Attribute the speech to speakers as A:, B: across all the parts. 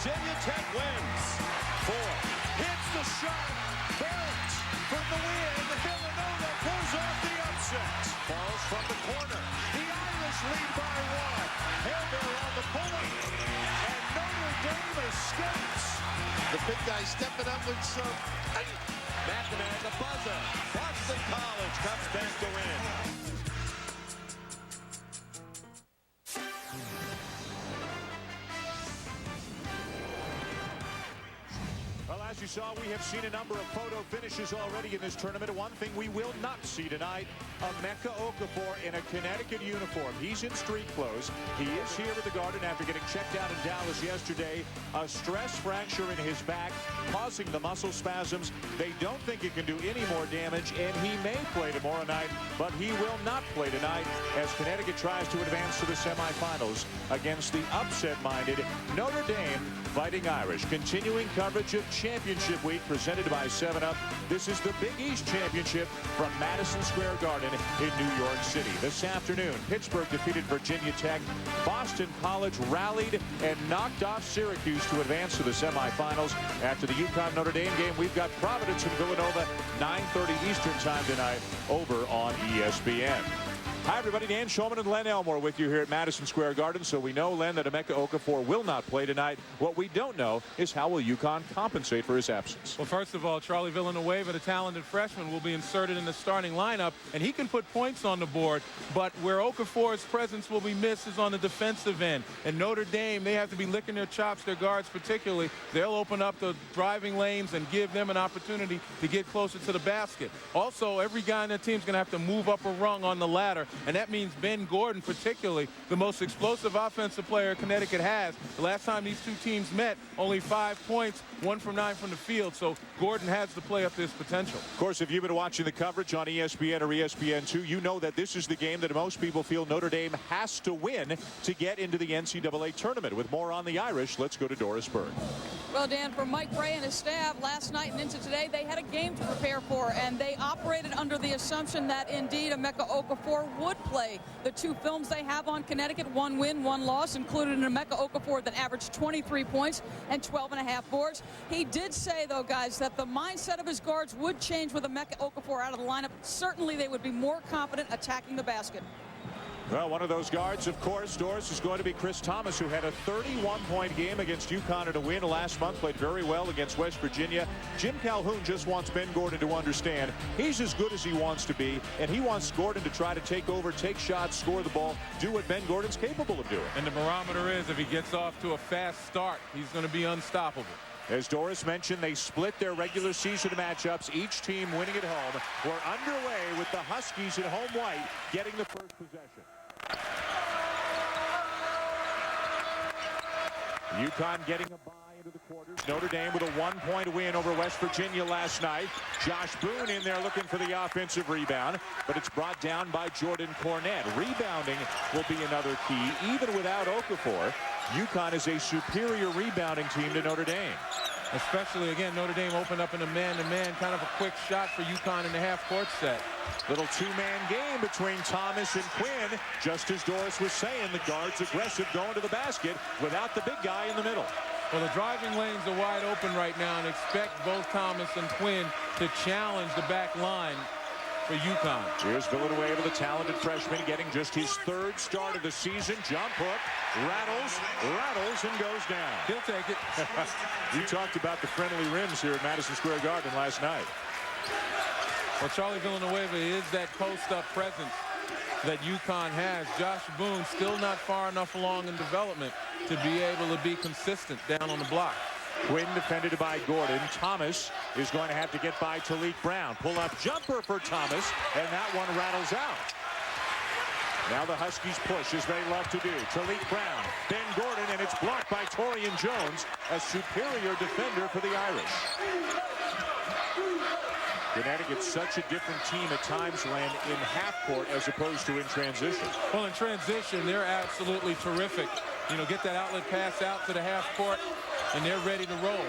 A: Virginia Tech wins. 4. Hits the shot. Barrett from the win. Villanova pulls off the upset. Falls from the corner. The Irish lead by 1. Hairbear on the point. And Notre Dame escapes. The big guy stepping up with some. McNamara at the buzzer. Boston College comes back to win. As you saw, we have seen a number of photo finishes already in this tournament. One thing we will not see tonight, Emeka Okafor in a Connecticut uniform. He's in street clothes. He is here at the Garden after getting checked out in Dallas yesterday. A stress fracture in his back, causing the muscle spasms. They don't think it can do any more damage, and he may play tomorrow night, but he will not play tonight as Connecticut tries to advance to the semifinals against the upset-minded Notre Dame Fighting Irish. Continuing coverage of Championship Week presented by 7-Up. This is the Big East Championship from Madison Square Garden in New York City. This afternoon, Pittsburgh defeated Virginia Tech. Boston College rallied and knocked off Syracuse to advance to the semifinals. After the UConn Notre Dame game, we've got Providence and Villanova, 9:30 Eastern time tonight over on ESPN. Hi, everybody. Dan Shulman and Len Elmore with you here at Madison Square Garden. So we know, Len, that Emeka Okafor will not play tonight. What we don't know is how will UConn compensate for his absence.
B: Well, first of all, Charlie Villanueva, the talented freshman, will be inserted in the starting lineup, and he can put points on the board. But where Okafor's presence will be missed is on the defensive end. And Notre Dame, they have to be licking their chops, their guards particularly. They'll open up the driving lanes and give them an opportunity to get closer to the basket. Also, every guy on their team is going to have to move up a rung on the ladder. And that means Ben Gordon, particularly the most explosive offensive player Connecticut has. The last time these two teams met, only 5 points, 1 from 9 from the field. So Gordon has to play up this potential.
A: Of course, if you've been watching the coverage on ESPN or ESPN2, you know that this is the game that most people feel Notre Dame has to win to get into the NCAA tournament. With more on the Irish, let's go to Doris Berg.
C: Well, Dan, for Mike Brey and his staff, last night and into today, they had a game to prepare for, and they operated under the assumption that indeed Emeka Okafor would play. The two films they have on Connecticut, 1 win, 1 loss, included an Emeka Okafor that averaged 23 points and 12.5 boards. He did say, though, guys, that the mindset of his guards would change with Emeka Okafor out of the lineup. Certainly they would be more confident attacking the basket.
A: Well, one of those guards, of course, Doris, is going to be Chris Thomas, who had a 31-point game against UConn in a win last month, played very well against West Virginia. Jim Calhoun just wants Ben Gordon to understand he's as good as he wants to be, and he wants Gordon to try to take over, take shots, score the ball, do what Ben Gordon's capable of doing.
B: And the barometer is if he gets off to a fast start, he's going to be unstoppable.
A: As Doris mentioned, they split their regular season matchups, each team winning at home. We're underway with the Huskies in home white getting the first possession. UConn getting a bye into the quarters. Notre Dame with a 1-point win over West Virginia last night. Josh Boone in there looking for the offensive rebound, but it's brought down by Jordan Cornette. Rebounding will be another key. Even without Okafor, UConn is a superior rebounding team to Notre Dame.
B: Especially, again, Notre Dame opened up in a man-to-man, kind of a quick shot for UConn in the half-court set.
A: Little two-man game between Thomas and Quinn. Just as Doris was saying, the guard's aggressive going to the basket without the big guy in the middle.
B: Well, the driving lanes are wide open right now, and expect both Thomas and Quinn to challenge the back line for UConn.
A: Here's Villanueva, the talented freshman, getting just his 3rd start of the season. Jump hook, rattles, and goes down.
B: He'll take it.
A: You talked about the friendly rims here at Madison Square Garden last night.
B: Well, Charlie Villanueva is that post-up presence that UConn has. Josh Boone still not far enough along in development to be able to be consistent down on the block.
A: Quinn defended by Gordon. Thomas is going to have to get by Talik Brown. Pull-up jumper for Thomas, and that one rattles out. Now the Huskies push as they love to do. Talik Brown, Ben Gordon, and it's blocked by Torian Jones, a superior defender for the Irish. Connecticut's such a different team at times, Len, in half-court as opposed to in transition.
B: Well, in transition, they're absolutely terrific. You know, get that outlet pass out to the half-court, and they're ready to roll.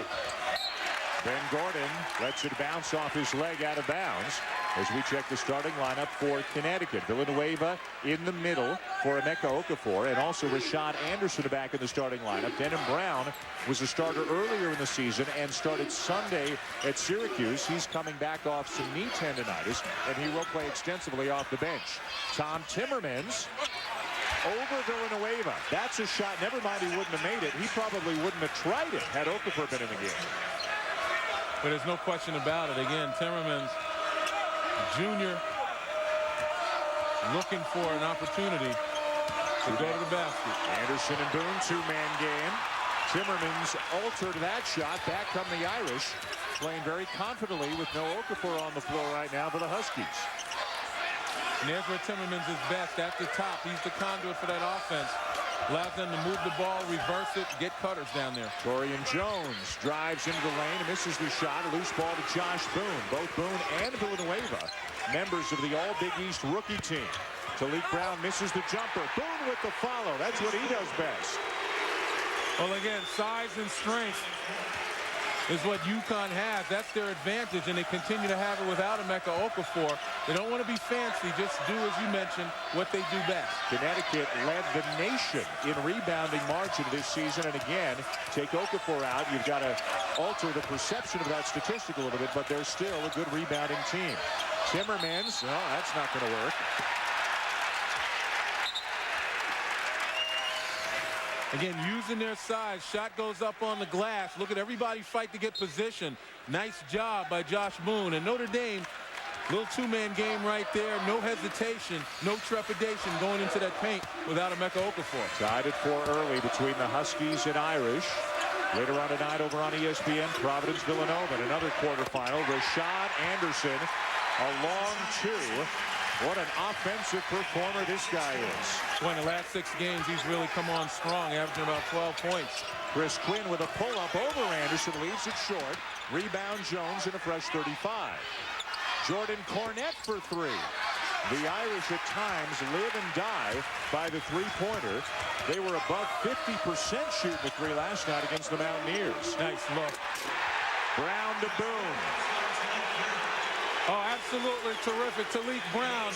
A: Ben Gordon lets it bounce off his leg out of bounds as we check the starting lineup for Connecticut. Villanueva in the middle for Emeka Okafor, and also Rashad Anderson back in the starting lineup. Denham Brown was a starter earlier in the season and started Sunday at Syracuse. He's coming back off some knee tendonitis, and he will play extensively off the bench. Tom Timmermans over Villanueva. That's a shot. Never mind he wouldn't have made it. He probably wouldn't have tried it had Okafor been in the game.
B: But there's no question about it. Again, Timmermans Jr. looking for an opportunity to go to the basket.
A: Anderson and Boone, two-man game. Timmermans altered that shot. Back come the Irish, playing very confidently with no Okafor on the floor right now for the Huskies.
B: And there's where Timmermans is best, at the top. He's the conduit for that offense. Allows them to move the ball, reverse it, get cutters down there.
A: Torian Jones drives into the lane and misses the shot. A loose ball to Josh Boone. Both Boone and Villanueva, members of the All-Big East rookie team. Talik Brown misses the jumper. Boone with the follow. That's what he does best.
B: Well, again, size and strength is what UConn has. That's their advantage, and they continue to have it without Emeka Okafor. They don't want to be fancy, just do, as you mentioned, what they do best.
A: Connecticut led the nation in rebounding margin this season, and again, take Okafor out, you've got to alter the perception of that statistic a little bit, but they're still a good rebounding team. Timmermans, well, that's not going to work.
B: Again, using their size, shot goes up on the glass. Look at everybody fight to get position. Nice job by Josh Boone. And Notre Dame, little two-man game right there. No hesitation, no trepidation going into that paint without Emeka Okafor.
A: Tied at 4 early between the Huskies and Irish. Later on tonight over on ESPN, Providence Villanova in another quarterfinal. Rashad Anderson, a long two. What an offensive performer this guy is.
B: Well, in the last 6 games, he's really come on strong, averaging about 12 points.
A: Chris Quinn with a pull-up over Anderson, leaves it short. Rebound Jones in a fresh 35. Jordan Cornette for 3. The Irish at times live and die by the three-pointer. They were above 50% shooting the three last night against the Mountaineers.
B: Nice look.
A: Brown to Boone.
B: Oh, absolutely terrific. Talik Brown.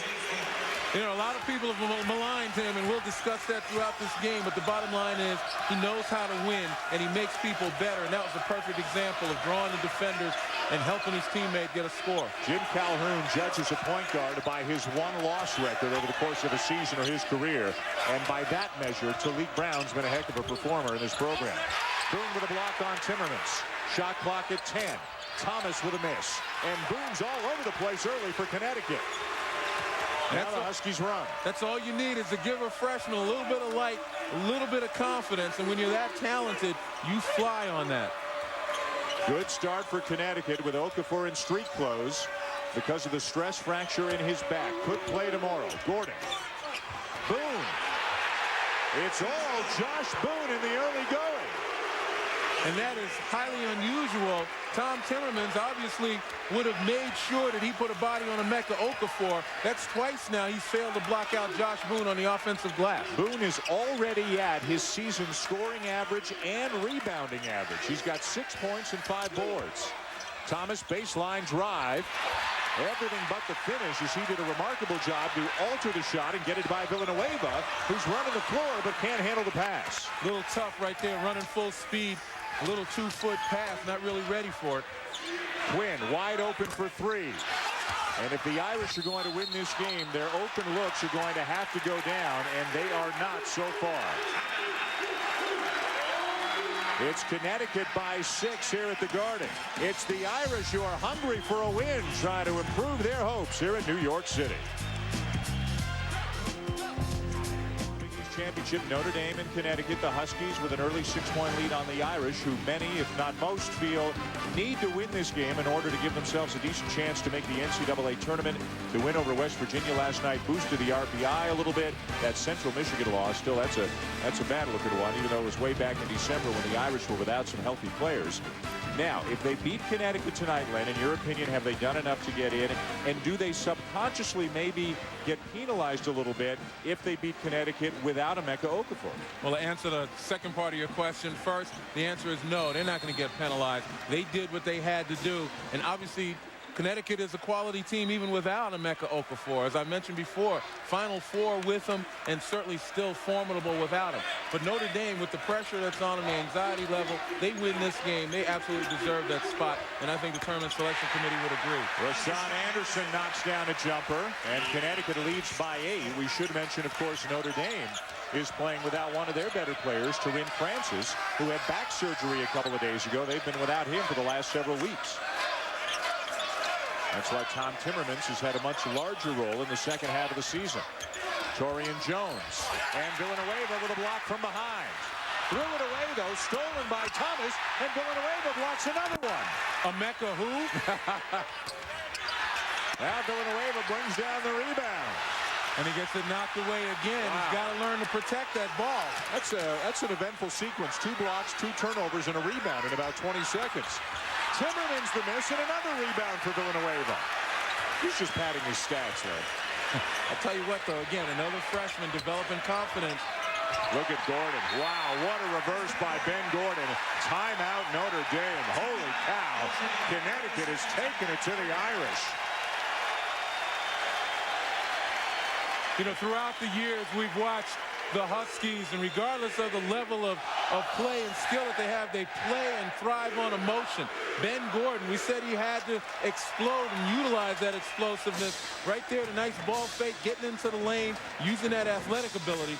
B: You know, a lot of people have maligned him, and we'll discuss that throughout this game, but the bottom line is he knows how to win, and he makes people better, and that was a perfect example of drawing the defenders and helping his teammate get a score.
A: Jim Calhoun judges a point guard by his one-loss record over the course of a season or his career, and by that measure, Talik Brown's been a heck of a performer in this program. Boone with a block on Timmermans. Shot clock at 10. Thomas with a miss. And Boone's all over the place early for Connecticut. Now the Huskies run.
B: That's all you need, is to give a freshman a little bit of light, a little bit of confidence, and when you're that talented, you fly on that.
A: Good start for Connecticut with Okafor in street clothes because of the stress fracture in his back. Could play tomorrow. Gordon. Boone. It's all Josh Boone in the early going.
B: And that is highly unusual. Tom Timmermans obviously would have made sure that he put a body on Emeka Okafor. That's twice now he's failed to block out Josh Boone on the offensive glass.
A: Boone is already at his season scoring average and rebounding average. He's got 6 points and 5 boards. Thomas baseline drive. Everything but the finish, as he did a remarkable job to alter the shot and get it by Villanueva, who's running the floor but can't handle the pass.
B: A little tough right there, running full speed. A little 2-foot pass, not really ready for it.
A: Quinn wide open for 3. And if the Irish are going to win this game, their open looks are going to have to go down, and they are not so far. It's Connecticut by 6 here at the Garden. It's the Irish who are hungry for a win, trying to improve their hopes here in New York City. Championship, Notre Dame and Connecticut. The Huskies with an early 6-point lead on the Irish, who many, if not most, feel need to win this game in order to give themselves a decent chance to make the NCAA tournament. The win over West Virginia last night boosted the RPI a little bit. That Central Michigan loss, still that's a bad looking one, even though it was way back in December when the Irish were without some healthy players. Now, if they beat Connecticut tonight, Len, in your opinion, have they done enough to get in? And do they subconsciously maybe get penalized a little bit if they beat Connecticut without Emeka Okafor?
B: Well, to answer the second part of your question first, the answer is no. They're not going to get penalized. They did what they had to do. And obviously, Connecticut is a quality team even without Emeka Okafor. As I mentioned before, Final Four with him and certainly still formidable without him. But Notre Dame, with the pressure that's on them, the anxiety level, they win this game. They absolutely deserve that spot, and I think the tournament selection committee would agree.
A: Rashawn Anderson knocks down a jumper, and Connecticut leads by 8. We should mention, of course, Notre Dame is playing without one of their better players, Tarin Francis, who had back surgery a couple of days ago. They've been without him for the last several weeks. That's why Tom Timmermans has had a much larger role in the second half of the season. Torian Jones and Villanueva with a block from behind. Threw it away, though, stolen by Thomas, and Villanueva blocks another one.
B: Emeka who?
A: Now Villanueva brings down the rebound.
B: And he gets it knocked away again.
A: Wow.
B: He's got to learn to protect that ball.
A: That's an eventful sequence. 2 blocks, 2 turnovers, and a rebound in about 20 seconds. Timmermans the miss, and another rebound for Villanueva. He's just padding his stats, man.
B: I'll tell you what, though, again, another freshman developing confidence.
A: Look at Gordon. Wow, what a reverse by Ben Gordon. Timeout Notre Dame. Holy cow. Connecticut has taken it to the Irish.
B: You know, throughout the years, we've watched the Huskies, and regardless of the level of play and skill that they play and thrive on emotion. Ben Gordon, we said he had to explode and utilize that explosiveness. Right there, the nice ball fake, getting into the lane, using that athletic ability.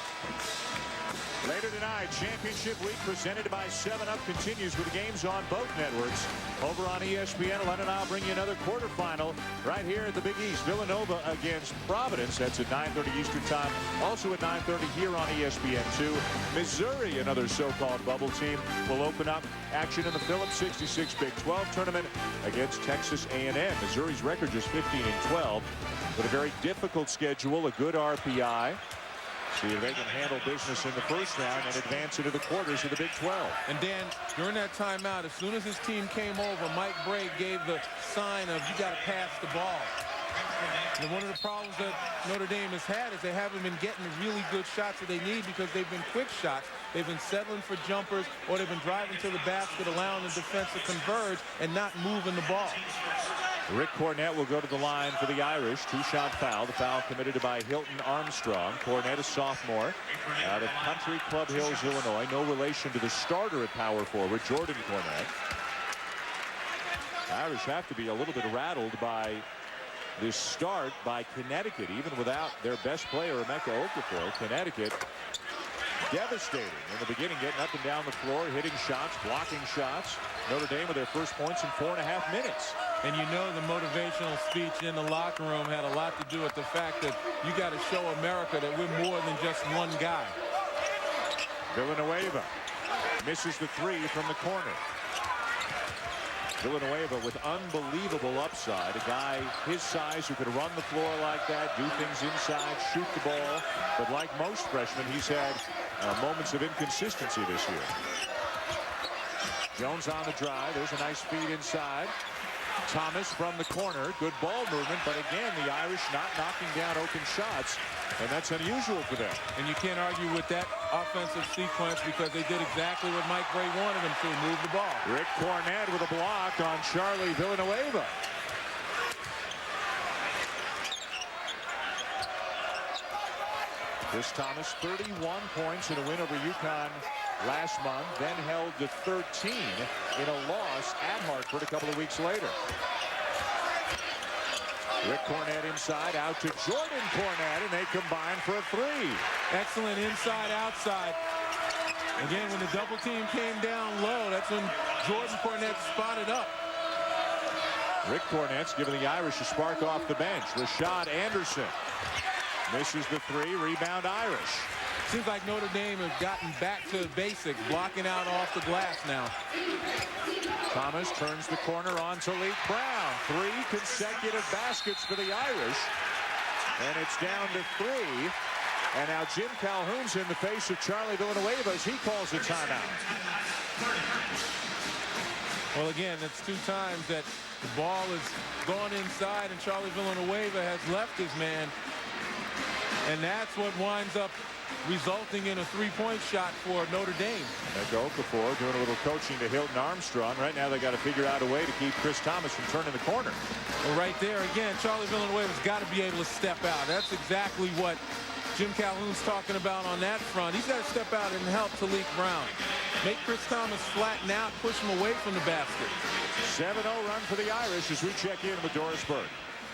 A: Later tonight, championship week presented by 7-Up continues with games on both networks. Over on ESPN, Len and I'll bring you another quarterfinal right here at the Big East. Villanova against Providence. That's at 9:30 Eastern time. Also at 9:30 here on ESPN2. Missouri, another so-called bubble team, will open up action in the Phillips 66 Big 12 tournament against Texas A&M. Missouri's record just 15-12, with a very difficult schedule, a good RPI. See if they can handle business in the first round and advance into the quarters of the Big 12.
B: And Dan, during that timeout, as soon as his team came over, Mike Brey gave the sign of, you got to pass the ball. And one of the problems that Notre Dame has had is they haven't been getting the really good shots that they need because they've been quick shots. They've been settling for jumpers, or they've been driving to the basket, allowing the defense to converge and not moving the ball.
A: Rick Cornett will go to the line for the Irish. 2-shot foul. The foul committed by Hilton Armstrong. Cornett, a sophomore out of Country Club Hills, Illinois. No relation to the starter at power forward, Jordan Cornett. The Irish have to be a little bit rattled by this start by Connecticut, even without their best player, Emeka Okafor. Connecticut devastating in the beginning, getting up and down the floor, hitting shots, blocking shots. Notre Dame with their first points in 4.5 minutes.
B: And you know the motivational speech in the locker room had a lot to do with the fact that you got to show America that we're more than just one guy.
A: Villanueva misses the 3 from the corner. Villanueva with unbelievable upside. A guy his size who could run the floor like that, do things inside, shoot the ball. But like most freshmen, he's had moments of inconsistency this year. Jones on the drive. There's a nice feed inside. Thomas from the corner. Good ball movement, but again, the Irish not knocking down open shots, and that's unusual for them.
B: And you can't argue with that offensive sequence because they did exactly what Mike Brey wanted them to, move the ball.
A: Rick Cornett with a block on Charlie Villanueva. Chris Thomas, 31 points in a win over UConn last month, then held to 13 in a loss at Hartford a couple of weeks later. Rick Cornett inside, out to Jordan Cornett, and they combine for a 3.
B: Excellent inside, outside. Again, when the double team came down low, that's when Jordan Cornett spotted up.
A: Rick Cornett's giving the Irish a spark off the bench. Rashad Anderson misses the 3, rebound Irish.
B: Seems like Notre Dame has gotten back to basics, blocking out off the glass now.
A: Thomas turns the corner on to Leak Brown. 3 consecutive baskets for the Irish. And it's down to 3. And now Jim Calhoun's in the face of Charlie Villanueva as he calls a timeout.
B: Well, again, it's 2 times that the ball has gone inside and Charlie Villanueva has left his man. And that's what winds up resulting in a 3-point shot for Notre Dame.
A: Okafor doing a little coaching to Hilton Armstrong. Right now they got to figure out a way to keep Chris Thomas from turning the corner.
B: Well, right there again, Charlie Villanueva's got to be able to step out. That's exactly what Jim Calhoun's talking about on that front. He's got to step out and help Talik Brown. Make Chris Thomas flatten out, push him away from the basket.
A: 7-0 run for the Irish as we check in with Doris Burke.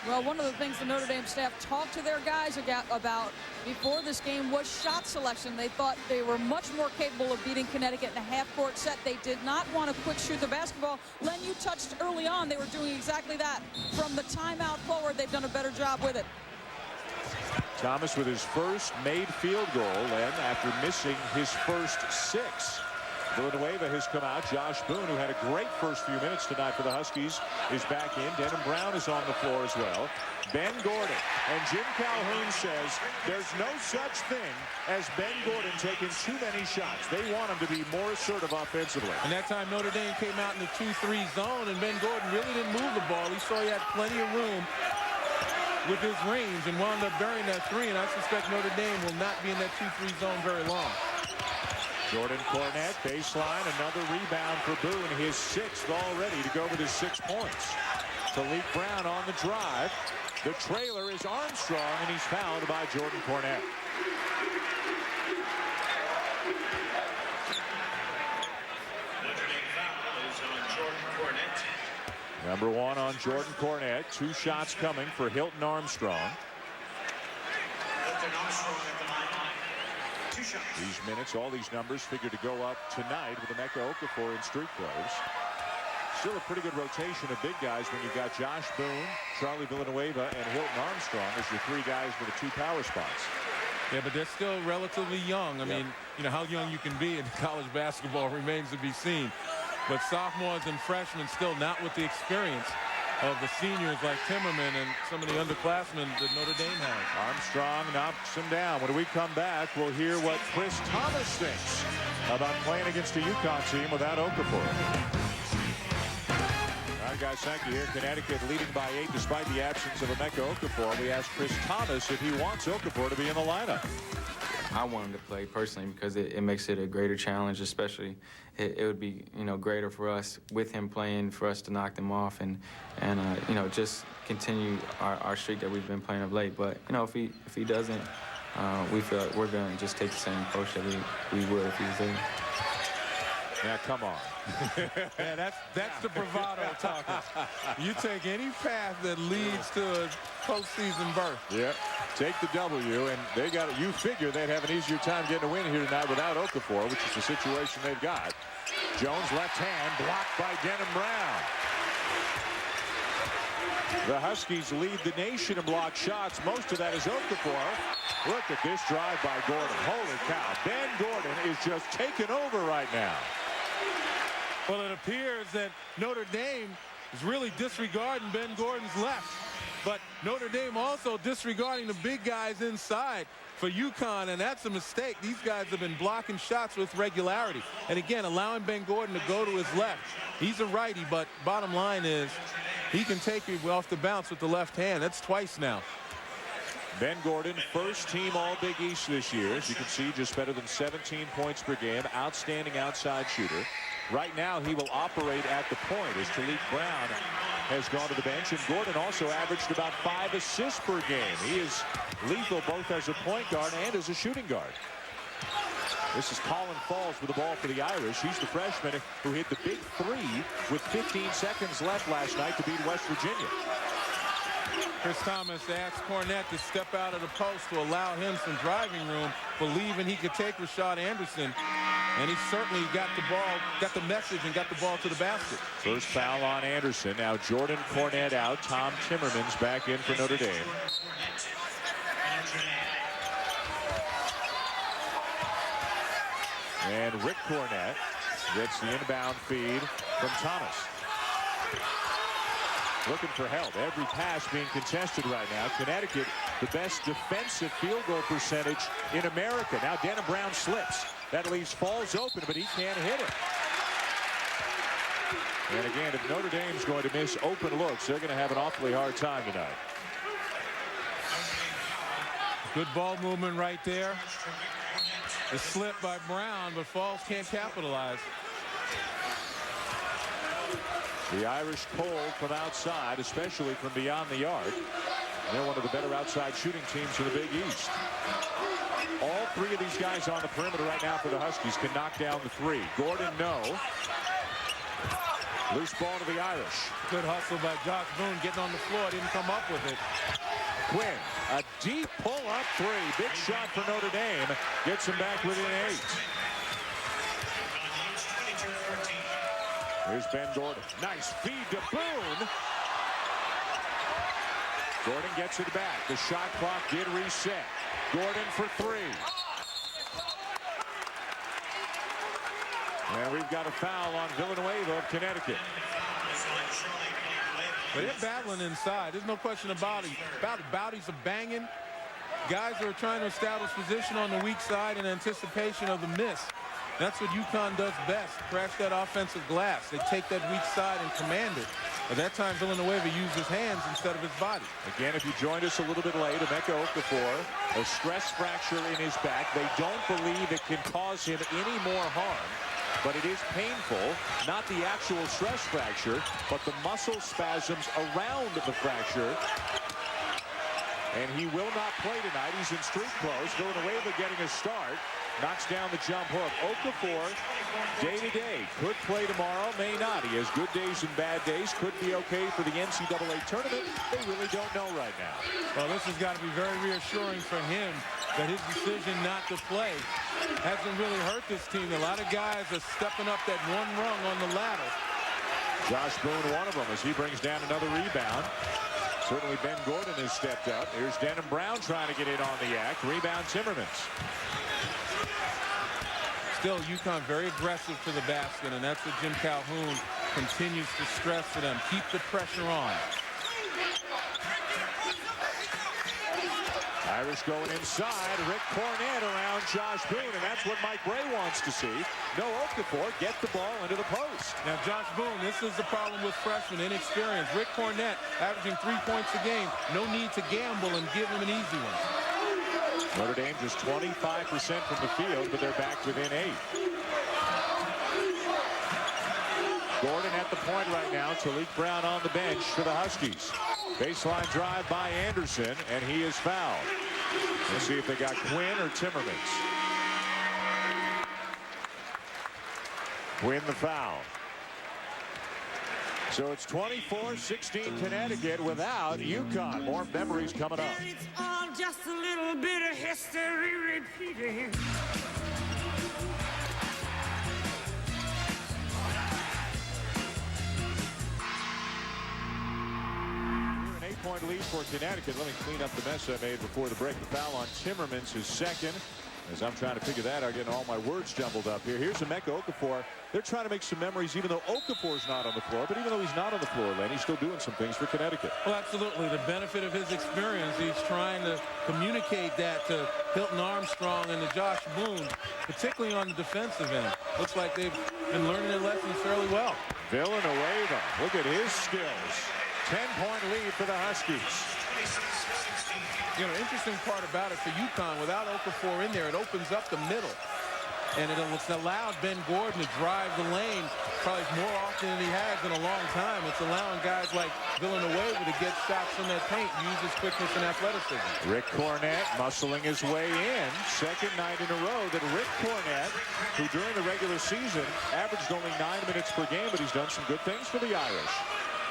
C: Well, one of the things the Notre Dame staff talked to their guys about before this game was shot selection. They thought they were much more capable of beating Connecticut in a half-court set. They did not want to quick shoot the basketball. Len, you touched early on. They were doing exactly that. From the timeout forward, they've done a better job with it.
A: Thomas with his first made field goal, and after missing his first 6. Villanueva has come out. Josh Boone, who had a great first few minutes tonight for the Huskies, is back in. Denham Brown is on the floor as well. Ben Gordon. And Jim Calhoun says there's no such thing as Ben Gordon taking too many shots. They want him to be more assertive offensively.
B: And that time Notre Dame came out in the 2-3 zone, and Ben Gordon really didn't move the ball. He saw he had plenty of room with his range and wound up burying that 3, and I suspect Notre Dame will not be in that 2-3 zone very long.
A: Jordan Cornette, baseline, another rebound for Boone, his 6th already to go with his 6 points. Talik Brown on the drive. The trailer is Armstrong, and he's fouled by Jordan Cornette.
D: Notre Dame foul is on Jordan Cornette.
A: Number 1 on Jordan Cornette. 2 shots coming for Hilton Armstrong.
D: Hilton Armstrong at the line. 2 shots.
A: These minutes, all these numbers figure to go up tonight with Emeka Okafor in street clothes. Still a pretty good rotation of big guys when you've got Josh Boone, Charlie Villanueva, and Hilton Armstrong as your 3 guys for the 2 power spots.
B: Yeah, but they're still relatively young. I mean, you know, how young you can be in college basketball remains to be seen. But sophomores and freshmen still not with the experience of the seniors like Timmerman and some of the underclassmen that Notre Dame has.
A: Armstrong knocks him down. When we come back, we'll hear what Chris Thomas thinks about playing against a UConn team without Okafor. All right, guys, thank you. Here, Connecticut leading by 8 despite the absence of Emeka Okafor. We asked Chris Thomas if he wants Okafor to be in the lineup.
E: I want him to play personally because it makes it a greater challenge, especially it would be, you know, greater for us with him playing, for us to knock them off and you know, just continue our streak that we've been playing of late. But, you know, if he doesn't, we feel like we're going to just take the same approach that we would if he was there.
A: Yeah, come on.
B: Yeah, that's the bravado talking. You take any path that leads to a postseason berth.
A: Yeah, take the W, and they got it. You figure they'd have an easier time getting a win here tonight without Okafor, which is the situation they've got. Jones left hand blocked by Denham Brown. The Huskies lead the nation in blocked shots. Most of that is Okafor. Look at this drive by Gordon. Holy cow. Ben Gordon is just taking over right now.
B: Well, it appears that Notre Dame is really disregarding Ben Gordon's left. But Notre Dame also disregarding the big guys inside for UConn, and that's a mistake. These guys have been blocking shots with regularity. And again, allowing Ben Gordon to go to his left. He's a righty, but bottom line is he can take you off the bounce with the left hand. That's twice now.
A: Ben Gordon, first team All Big East this year. As you can see, just better than 17 points per game. Outstanding outside shooter. Right now, he will operate at the point as Talik Brown has gone to the bench. And Gordon also averaged about 5 assists per game. He is lethal both as a point guard and as a shooting guard. This is Colin Falls with the ball for the Irish. He's the freshman who hit the big 3 with 15 seconds left last night to beat West Virginia.
B: Chris Thomas asked Cornette to step out of the post to allow him some driving room, believing he could take Rashad Anderson. And he certainly got the ball, got the message, and got the ball to the basket.
A: First foul on Anderson. Now Jordan Cornette out. Tom Timmerman's back in for Notre Dame. And Rick Cornette gets the inbound feed from Thomas. Looking for help. Every pass being contested right now. Connecticut, the best defensive field goal percentage in America. Now Denham Brown slips. That leaves Falls open, but he can't hit it. And again, if Notre Dame's going to miss open looks, they're going to have an awfully hard time tonight.
B: Good ball movement right there. The slip by Brown, but Falls can't capitalize.
A: The Irish cold from outside, especially from beyond the arc. They're one of the better outside shooting teams in the Big East. All three of these guys on the perimeter right now for the Huskies can knock down the three. Gordon, no. Loose ball to the Irish.
B: Good hustle by Josh Boone, getting on the floor, didn't come up with it.
A: Quinn, a deep pull-up three. Big shot for Notre Dame. Gets him back within 8. Here's Ben Gordon. Nice feed to Boone. Gordon gets it back. The shot clock did reset. Gordon for 3. And we've got a foul on Villanueva of Connecticut.
B: But they're battling inside. There's no question about it. Bowdies are banging. Guys are trying to establish position on the weak side in anticipation of the miss. That's what UConn does best. Crash that offensive glass. They take that weak side and command it. At that time, Villanueva used his hands instead of his body.
A: Again, if you joined us a little bit late, Emeka Okafor, a stress fracture in his back. They don't believe it can cause him any more harm, but it is painful. Not the actual stress fracture, but the muscle spasms around the fracture. And he will not play tonight. He's in street clothes. Villanueva getting a start. Knocks down the jump hook. Okafor, day-to-day. Could play tomorrow, may not. He has good days and bad days. Could be okay for the NCAA tournament. They really don't know right now.
B: Well, this has got to be very reassuring for him that his decision not to play hasn't really hurt this team. A lot of guys are stepping up that one rung on the ladder.
A: Josh Boone, one of them, as he brings down another rebound. Certainly Ben Gordon has stepped up. Here's Denham Brown trying to get in on the act. Rebound Timmermans.
B: Still, UConn very aggressive to the basket, and that's what Jim Calhoun continues to stress to them. Keep the pressure on.
A: Irish going inside. Rick Cornett around Josh Boone, and that's what Mike Bray wants to see. No Okafor, get the ball into the post.
B: Now, Josh Boone, this is the problem with freshmen, inexperience. Rick Cornett averaging 3 points a game. No need to gamble and give him an easy one.
A: Notre Dame just 25% from the field, but they're back within 8. Gordon at the point right now. Talik Brown on the bench for the Huskies. Baseline drive by Anderson, and he is fouled. Let's see if they got Quinn or Timmermans. Quinn the foul. So it's 24-16 Connecticut without UConn. More memories coming up.
F: It's all just a little bit of history repeating.
A: An 8-point lead for Connecticut. Let me clean up the mess I made before the break. The foul on Timmermans, his second. As I'm trying to figure that out, getting all my words jumbled up here. Here's Emeka Okafor. They're trying to make some memories, even though Okafor's not on the floor. But even though he's not on the floor, Len, he's still doing some things for Connecticut.
B: Well, absolutely. The benefit of his experience, he's trying to communicate that to Hilton Armstrong and to Josh Boone, particularly on the defensive end. Looks like they've been learning their lessons fairly well.
A: Villanueva, look at his skills. 10-point lead for the Huskies.
B: You know, interesting part about it for UConn, without Okafor in there, it opens up the middle. And it's allowed Ben Gordon to drive the lane probably more often than he has in a long time. It's allowing guys like Villanueva to get shots from that paint, use his quickness and athleticism.
A: Rick Cornett muscling his way in. Second night in a row that Rick Cornett, who during the regular season averaged only 9 minutes per game, but he's done some good things for the Irish.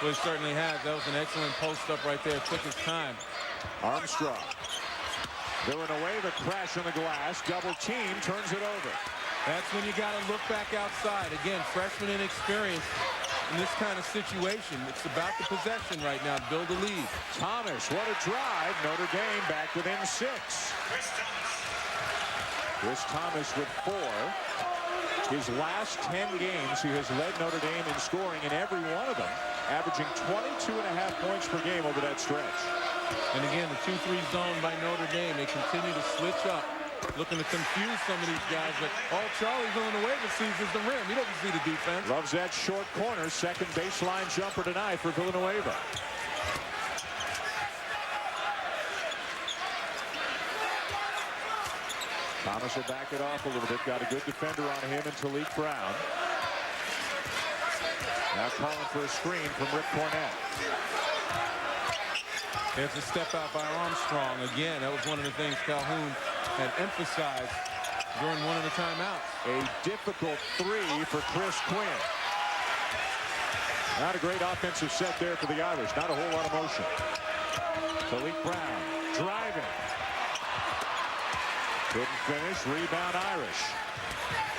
B: Well, he certainly has. That was an excellent post-up right there. Took his time.
A: Armstrong. Villanueva crash on the glass. Double team, turns it over.
B: That's when you got to look back outside. Again, freshman inexperience in this kind of situation. It's about the possession right now to build a lead.
A: Thomas, what a drive. Notre Dame back within 6. Chris Thomas with 4. His last 10 games, he has led Notre Dame in scoring in every one of them, averaging 22.5 points per game over that stretch.
B: And again, the 2-3 zone by Notre Dame. They continue to switch up looking to confuse some of these guys, but all Charlie Villanueva sees is the rim. He doesn't see the defense.
A: Loves that short corner. Second baseline jumper tonight for Villanueva. Thomas will back it off a little bit. Got a good defender on him and Talik Brown. Now calling for a screen from Rick Cornett.
B: There's a step out by Armstrong. Again, that was one of the things Calhoun had emphasized during one of the timeouts.
A: A difficult three for Chris Quinn. Not a great offensive set there for the Irish. Not a whole lot of motion. Talik Brown driving. Couldn't finish. Rebound Irish.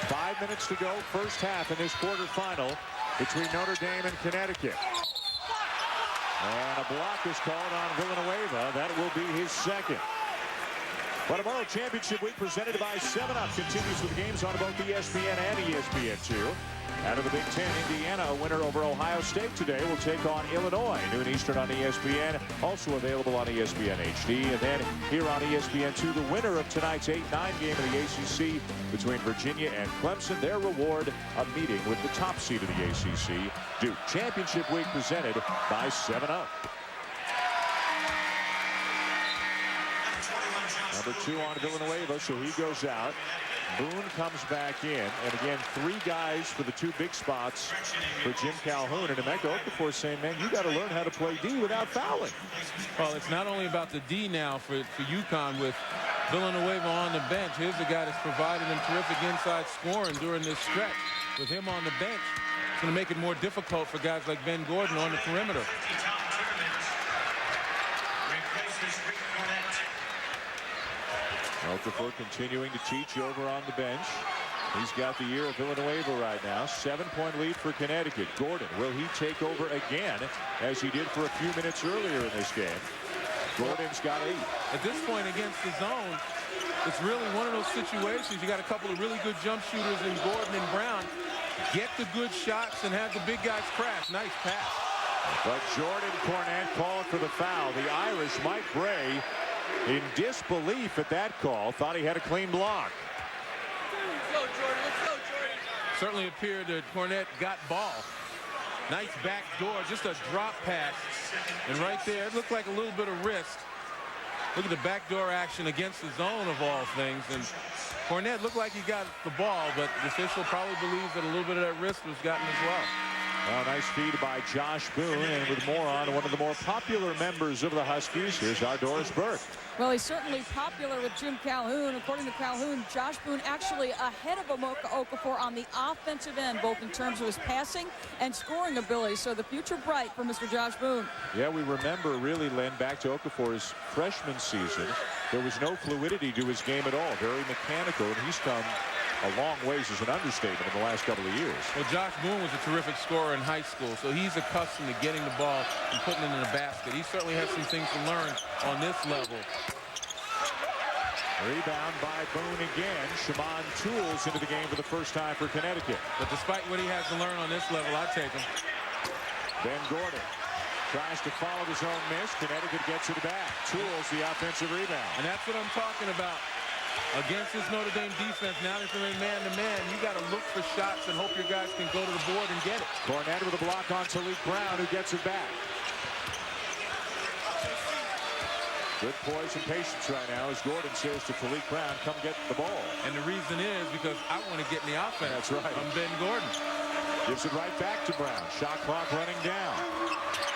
A: 5 minutes to go. First half in this quarterfinal between Notre Dame and Connecticut. And a block is called on Villanueva. That will be his second. But tomorrow, Championship Week presented by 7-Up continues with games on both ESPN and ESPN2. Out of the Big Ten, Indiana, a winner over Ohio State today, will take on Illinois. Noon Eastern on ESPN, also available on ESPN HD. And then here on ESPN2, the winner of tonight's 8-9 game of the ACC between Virginia and Clemson. Their reward, a meeting with the top seed of the ACC, Duke. Championship Week presented by 7-Up. Number 2 on Villanueva, so he goes out. Boone comes back in, and again, 3 guys for the 2 big spots for Jim Calhoun. And Emeka Okafor saying, man, you got to learn how to play D without fouling.
B: Well, it's not only about the D now for UConn with Villanueva on the bench. Here's a guy that's provided him terrific inside scoring during this stretch. With him on the bench, it's going to make it more difficult for guys like Ben Gordon on the perimeter.
A: Okafor continuing to teach over on the bench. He's got the year of Villanueva right now. 7-point lead for Connecticut. Gordon, will he take over again as he did for a few minutes earlier in this game? Gordon's got 8.
B: At this point against the zone, it's really one of those situations. You got a couple of really good jump shooters in Gordon and Brown. Get the good shots and have the big guys crash. Nice pass.
A: But Jordan Cornette called for the foul. The Irish, Mike Bray, in disbelief at that call, thought he had a clean block.
B: Let's go, Jordan. Let's go, Jordan. Certainly appeared that Cornette got ball. Nice back door, just a drop pass. And right there, it looked like a little bit of wrist. Look at the backdoor action against the zone of all things. And Cornette looked like he got the ball, but the official probably believes that a little bit of that wrist was gotten as well.
A: Well, nice feed by Josh Boone, and with more on, one of the more popular members of the Huskies. Here's our Doris Burke.
C: Well, he's certainly popular with Jim Calhoun. According to Calhoun, Josh Boone actually ahead of Emeka Okafor on the offensive end, both in terms of his passing and scoring ability. So the future bright for Mr. Josh Boone.
A: Yeah, we remember really, Len, back to Okafor's freshman season, there was no fluidity to his game at all. Very mechanical, and he's come a long ways as an understatement in the last couple of years.
B: Well, Josh Boone was a terrific scorer in high school, so he's accustomed to getting the ball and putting it in the basket. He certainly has some things to learn on this level.
A: Rebound by Boone again. Shaman Tools into the game for the first time for Connecticut.
B: But despite what he has to learn on this level, I'd take him.
A: Ben Gordon tries to follow his own miss. Connecticut gets it back. Tools the offensive rebound.
B: And that's what I'm talking about. Against this Notre Dame defense, now that they're in man-to-man, you got to look for shots and hope your guys can go to the board and get it.
A: Cornette with a block on Talik Brown, who gets it back. Good poise and patience right now as Gordon says to Talik Brown, come get the ball.
B: And the reason is because I want to get in the offense.
A: That's right.
B: I'm Ben Gordon.
A: Gives it right back to Brown. Shot clock running down.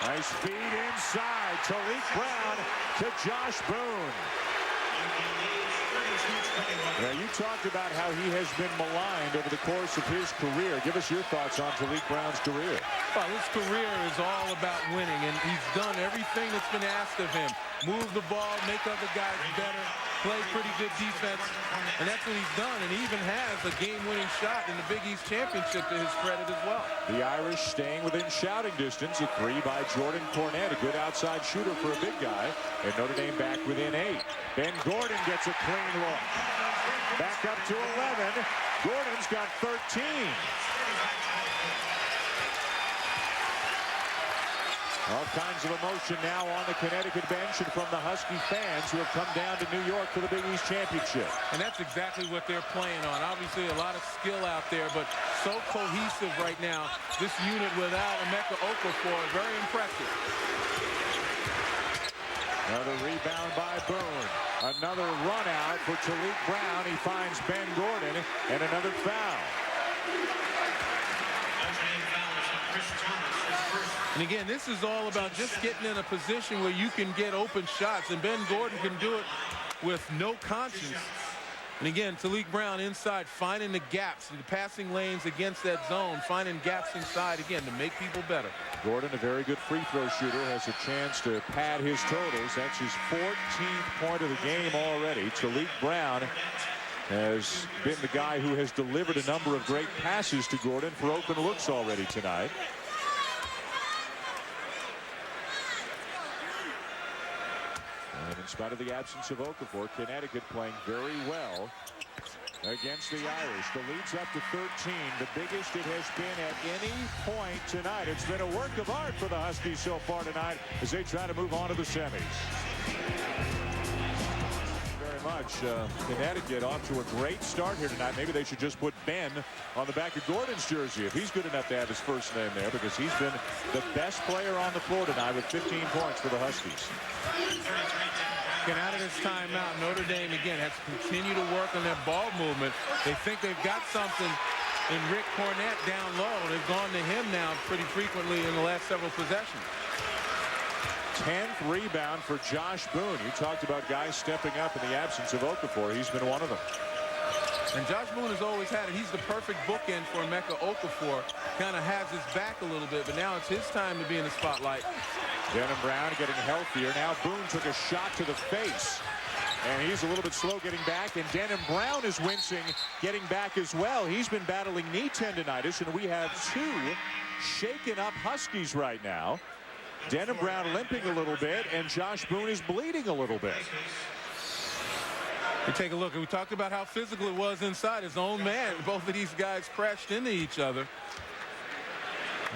A: Nice feed inside. Talik Brown to Josh Boone. Now, you talked about how he has been maligned over the course of his career. Give us your thoughts on Talik Brown's career.
B: Well, his career is all about winning, and he's done everything that's been asked of him. Move the ball, make other guys better, play pretty good defense, and that's what he's done. And he even has a game-winning shot in the Big East Championship to his credit as well.
A: The Irish staying within shouting distance. A 3 by Jordan Cornette, a good outside shooter for a big guy. And Notre Dame back within 8. Ben Gordon gets a clean look. Back up to 11. Gordon's got 13. All kinds of emotion now on the Connecticut bench and from the Husky fans who have come down to New York for the Big East Championship.
B: And that's exactly what they're playing on. Obviously a lot of skill out there, but so cohesive right now. This unit without Emeka Okafor, very impressive.
A: Another rebound by Boone. Another run out for Talik Brown. He finds Ben Gordon and another foul.
B: And again, this is all about just getting in a position where you can get open shots, and Ben Gordon can do it with no conscience. And again, Talik Brown inside, finding the gaps, the passing lanes against that zone, finding gaps inside again to make people better.
A: Gordon, a very good free throw shooter, has a chance to pad his totals. That's his 14th point of the game already. Talik Brown has been the guy who has delivered a number of great passes to Gordon for open looks already tonight. And in spite of the absence of Okafor, Connecticut playing very well against the Irish. The lead's up to 13, the biggest it has been at any point tonight. It's been a work of art for the Huskies so far tonight as they try to move on to the semis. Very much. Connecticut off to a great start here tonight. Maybe they should just put Ben on the back of Gordon's jersey if he's good enough to have his first name there, because he's been the best player on the floor tonight with 15 points for the Huskies.
B: Getting out of this timeout, Notre Dame again has to continue to work on their ball movement. They think they've got something in Rick Cornett down low. They've gone to him now pretty frequently in the last several possessions.
A: 10th rebound for Josh Boone. You talked about guys stepping up in the absence of Okafor. He's been one of them.
B: And Josh Boone has always had it. He's the perfect bookend for Emeka Okafor. Kind of has his back a little bit, but now it's his time to be in the spotlight.
A: Denham Brown getting healthier. Now Boone took a shot to the face, and he's a little bit slow getting back, and Denham Brown is wincing getting back as well. He's been battling knee tendonitis, and we have two shaken up Huskies right now. Denham Brown limping a little bit, and Josh Boone is bleeding a little bit.
B: You take a look, and we talked about how physical it was inside. His own man, both of these guys crashed into each other.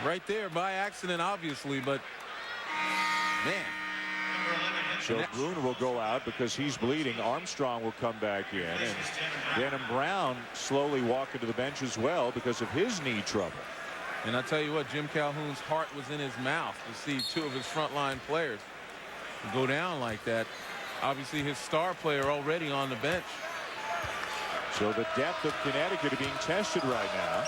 B: Right there by accident, obviously, but man.
A: So Boone will go out because he's bleeding. Armstrong will come back in, and Denham Brown slowly walking to the bench as well because of his knee trouble.
B: And I tell you what, Jim Calhoun's heart was in his mouth to see two of his frontline players go down like that. Obviously his star player already on the bench.
A: So the depth of Connecticut being tested right now.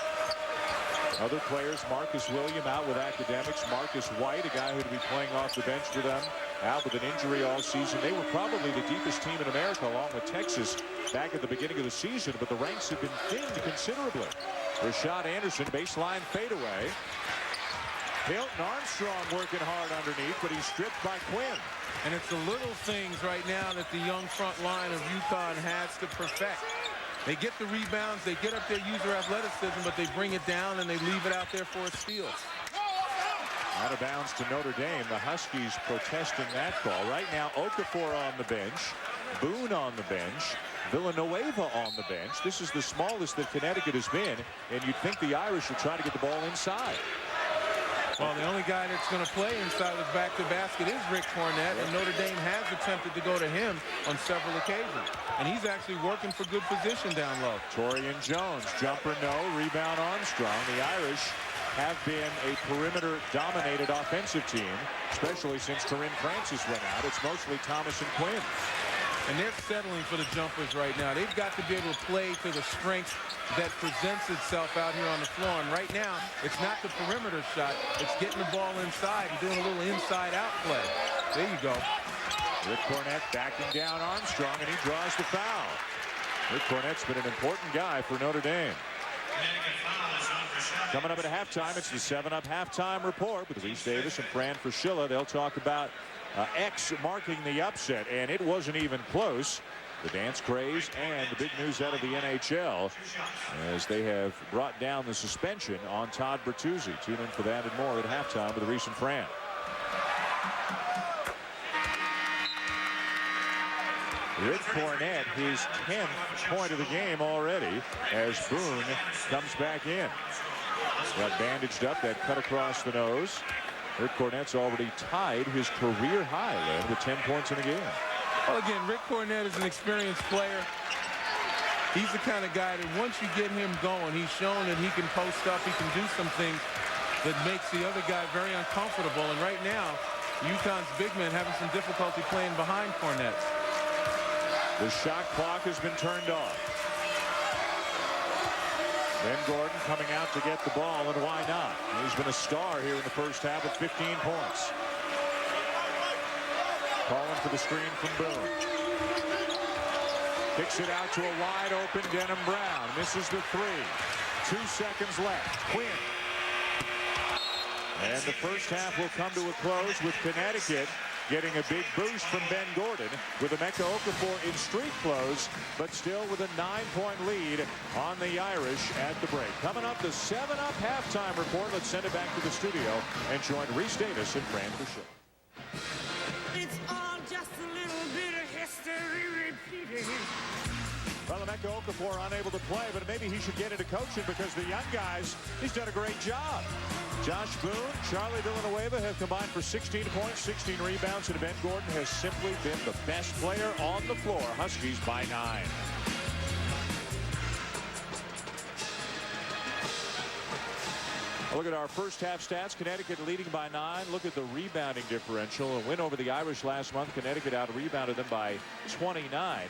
A: Other players, Marcus William out with academics. Marcus White, a guy who'd be playing off the bench for them, out with an injury all season. They were probably the deepest team in America along with Texas back at the beginning of the season, but the ranks have been thinned considerably. Rashad Anderson, baseline fadeaway. Hilton Armstrong working hard underneath, but he's stripped by Quinn.
B: And it's the little things right now that the young front line of UConn has to perfect. They get the rebounds, they get up their user athleticism, but they bring it down and they leave it out there for a steal.
A: Out of bounds to Notre Dame. The Huskies protesting that call. Right now, Okafor on the bench, Boone on the bench, Villanueva on the bench. This is the smallest that Connecticut has been, and you'd think the Irish will try to get the ball inside.
B: Well, the only guy that's going to play inside with back to basket is Rick Cornett, and Notre Dame has attempted to go to him on several occasions. And he's actually working for good position down low.
A: Torian Jones, jumper no, rebound Armstrong. The Irish have been a perimeter-dominated offensive team, especially since Corinne Francis went out. It's mostly Thomas and Quinn.
B: And they're settling for the jumpers right now. They've got to be able to play to the strength that presents itself out here on the floor. And right now, it's not the perimeter shot. It's getting the ball inside and doing a little inside-out play. There you go.
A: Rick Cornett backing down Armstrong, and he draws the foul. Rick Cornett's been an important guy for Notre Dame. Coming up at halftime, it's the 7-Up halftime report with Reese Davis and Fran Fraschilla. They'll talk about X marking the upset, and it wasn't even close. The dance craze and the big news out of the NHL as they have brought down the suspension on Todd Bertuzzi. Tune in for that and more at halftime with Reese and Fran. Rick Cornett, his 10th point of the game already as Boone comes back in. Got bandaged up, that cut across the nose. Rick Cornette's already tied his career high, Lynn, with 10 points in a game.
B: Well, again, Rick Cornette is an experienced player. He's the kind of guy that once you get him going, he's shown that he can post up. He can do some things that makes the other guy very uncomfortable. And right now, UConn's big men having some difficulty playing behind Cornette.
A: The shot clock has been turned off. Ben Gordon coming out to get the ball, and why not? He's been a star here in the first half with 15 points. Calling for the screen from Boone. Kicks it out to a wide open Denham Brown. Misses the three. 2 seconds left. Quinn. And the first half will come to a close with Connecticut getting a big boost from Ben Gordon with Emeka Okafor in street close, but still with a 9-point lead on the Irish at the break. Coming up, the 7-up halftime report. Let's send it back to the studio and join Reese Davis and Fran Bishop.
F: It's all just a little bit of history repeating.
A: Well, Emeka Okafor unable to play, but maybe he should get into coaching because the young guys, he's done a great job. Josh Boone, Charlie Villanueva have combined for 16 points, 16 rebounds, and Ben Gordon has simply been the best player on the floor. Huskies by 9. Look at our first half stats. Connecticut leading by 9. Look at the rebounding differential. A win over the Irish last month. Connecticut out-rebounded them by 29.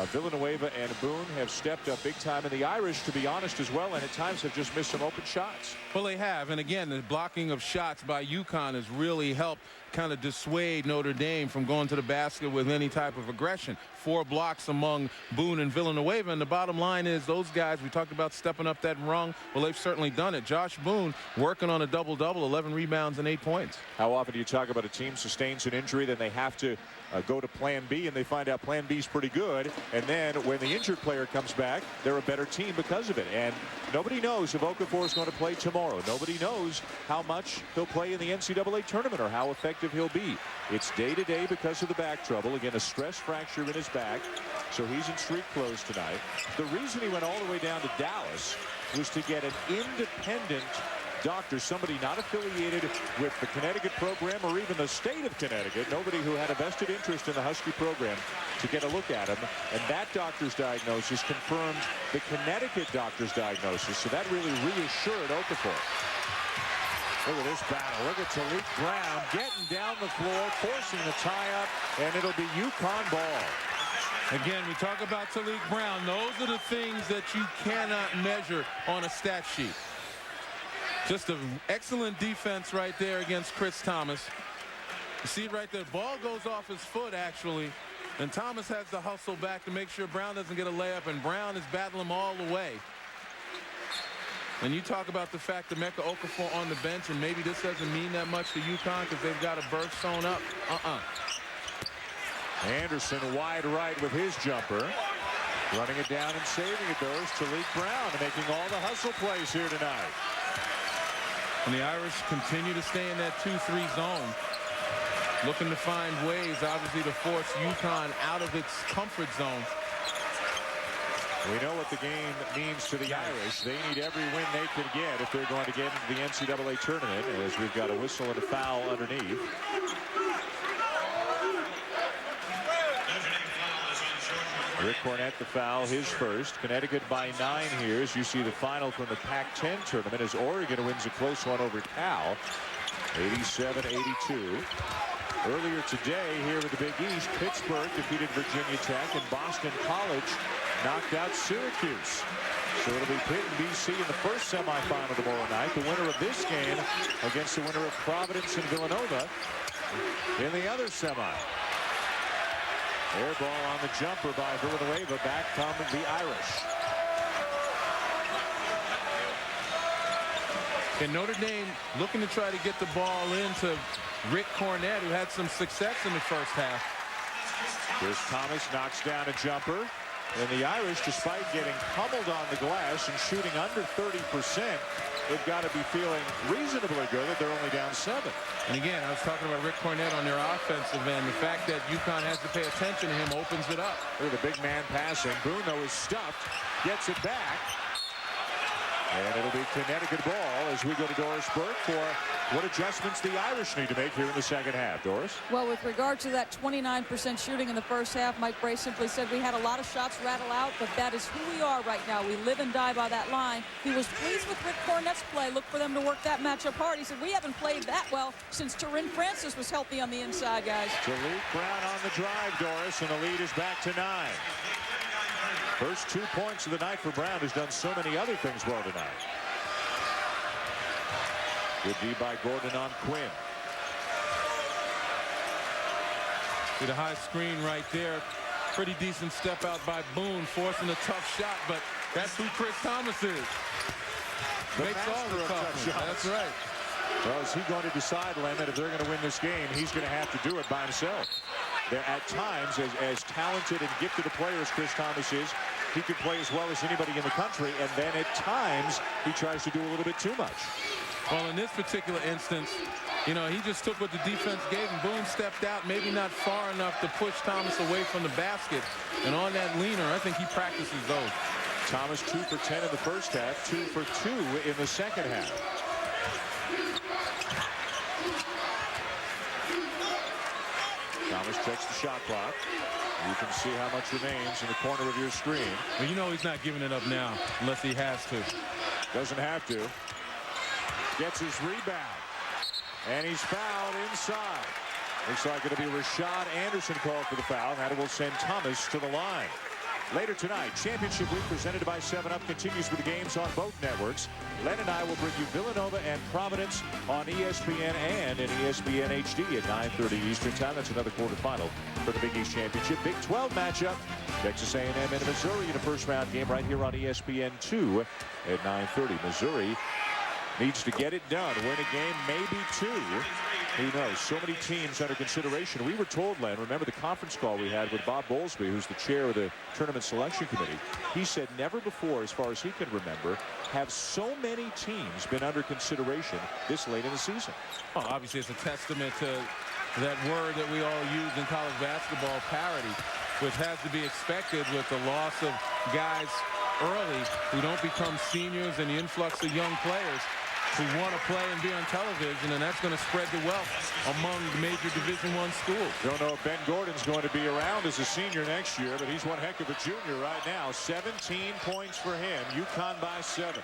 A: Villanueva and Boone have stepped up big time, and the Irish, to be honest, as well, and at times have just missed some open shots.
B: Well, they have, and again, the blocking of shots by UConn has really helped kind of dissuade Notre Dame from going to the basket with any type of aggression. 4 blocks among Boone and Villanueva, and the bottom line is those guys, we talked about stepping up that rung. Well, they've certainly done it. Josh Boone working on a double-double, 11 rebounds and 8 points.
A: How often do you talk about a team sustains an injury, then they have to go to plan B, and they find out plan B is pretty good, and then when the injured player comes back, they're a better team because of it. And nobody knows if Okafor is going to play tomorrow. Nobody knows how much he'll play in the NCAA tournament or how effective he'll be. It's day-to-day because of the back trouble. Again, a stress fracture in his back, so he's in street clothes tonight. The reason he went all the way down to Dallas was to get an independent doctor, somebody not affiliated with the Connecticut program or even the state of Connecticut, nobody who had a vested interest in the Husky program, to get a look at him. And that doctor's diagnosis confirmed the Connecticut doctor's diagnosis. So that really reassured Okafor. Look at this battle. Look at Talik Brown getting down the floor, forcing the tie-up, and it'll be UConn ball.
B: Again, we talk about Talik Brown. Those are the things that you cannot measure on a stat sheet. Just an excellent defense right there against Chris Thomas. You see it right there. Ball goes off his foot, actually. And Thomas has to hustle back to make sure Brown doesn't get a layup. And Brown is battling him all the way. And you talk about the fact that Emeka Okafor on the bench, and maybe this doesn't mean that much to UConn because they've got a burst sewn up.
A: Anderson wide right with his jumper. Running it down and saving it, though, is Talik Brown, making all the hustle plays here tonight.
B: And the Irish continue to stay in that 2-3 zone. Looking to find ways, obviously, to force UConn out of its comfort zone.
A: We know what the game means to the Irish. They need every win they can get if they're going to get into the NCAA tournament, as we've got a whistle and a foul underneath. Rick Cornette the foul, his first. Connecticut by 9 here as you see the final from the Pac-10 tournament as Oregon wins a close one over Cal, 87-82. Earlier today here in the Big East, Pittsburgh defeated Virginia Tech, and Boston College knocked out Syracuse. So it'll be Pitt and BC in the first semifinal tomorrow night. The winner of this game against the winner of Providence and Villanova in the other semi. Air ball on the jumper by Villanueva. Back come the Irish.
B: And Notre Dame looking to try to get the ball into Rick Cornette, who had some success in the first half.
A: Chris Thomas knocks down a jumper. And the Irish, despite getting pummeled on the glass and shooting under 30%, they've got to be feeling reasonably good that they're only down 7.
B: And again, I was talking about Rick Cornette on their offensive end. The fact that UConn has to pay attention to him opens it up.
A: Look at the big man passing. Boone, though, is stuffed. Gets it back. And it'll be Connecticut ball as we go to Doris Burke for what adjustments the Irish need to make here in the second half. Doris?
C: Well, with regard to that 29% shooting in the first half, Mike Bray simply said we had a lot of shots rattle out, but that is who we are right now. We live and die by that line. He was pleased with Rick Cornette's play. Look for them to work that matchup hard. He said we haven't played that well since Taryn Francis was healthy on the inside, guys.
A: Jaleel Brown on the drive, Doris, and the lead is back to 9. First 2 points of the night for Brown, who's done so many other things well tonight. Good D by Gordon on Quinn.
B: See the high screen right there. Pretty decent step out by Boone, forcing a tough shot, but that's who Chris Thomas is. Makes all the tough shots. That's right.
A: Well, is he going to decide, Len, that if they're going to win this game, he's going to have to do it by himself? There, at times, as talented and gifted a player as Chris Thomas is, he could play as well as anybody in the country, and then at times he tries to do a little bit too much.
B: Well, in this particular instance, you know, he just took what the defense gave him. Boone stepped out, maybe not far enough to push Thomas away from the basket. And on that leaner, I think he practices those.
A: Thomas 2 for 10 in the first half, 2 for 2 in the second half. Thomas checks the shot clock. You can see how much remains in the corner of your screen.
B: Well, you know he's not giving it up now unless he has to.
A: Doesn't have to. Gets his rebound. And he's fouled inside. Looks like it'll be Rashad Anderson called for the foul. That will send Thomas to the line. Later tonight, Championship Week presented by 7-Up continues with the games on both networks. Len and I will bring you Villanova and Providence on ESPN and in ESPN HD at 9:30 Eastern Time. That's another quarterfinal for the Big East Championship. Big 12 matchup. Texas A&M and Missouri in a first-round game right here on ESPN2 at 9:30. Missouri needs to get it done. Win a game, maybe 2. Who knows? So many teams under consideration. We were told, Len, remember the conference call we had with Bob Bowlesby, who's the chair of the tournament selection committee. He said never before, as far as he can remember, have so many teams been under consideration this late in the season.
B: Well, obviously, it's a testament to that word that we all use in college basketball, parity, which has to be expected with the loss of guys early who don't become seniors and the influx of young players who want to play and be on television, and that's going to spread the wealth among major Division I schools.
A: Don't know if Ben Gordon's going to be around as a senior next year, but he's one heck of a junior right now. 17 points for him. UConn by 7.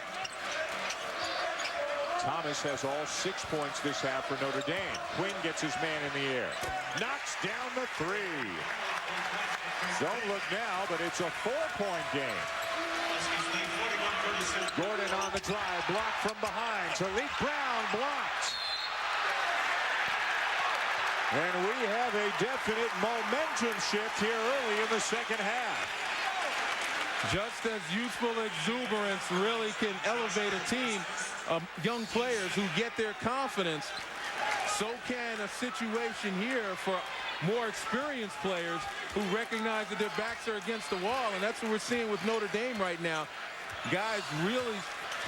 A: Thomas has all 6 points this half for Notre Dame. Quinn gets his man in the air. Knocks down the 3. Don't look now, but it's a 4-point game. Gordon on the drive, blocked from behind. Jaleel Brown blocked. And we have a definite momentum shift here early in the second half.
B: Just as youthful exuberance really can elevate a team of young players who get their confidence, so can a situation here for more experienced players who recognize that their backs are against the wall, and that's what we're seeing with Notre Dame right now. Guys really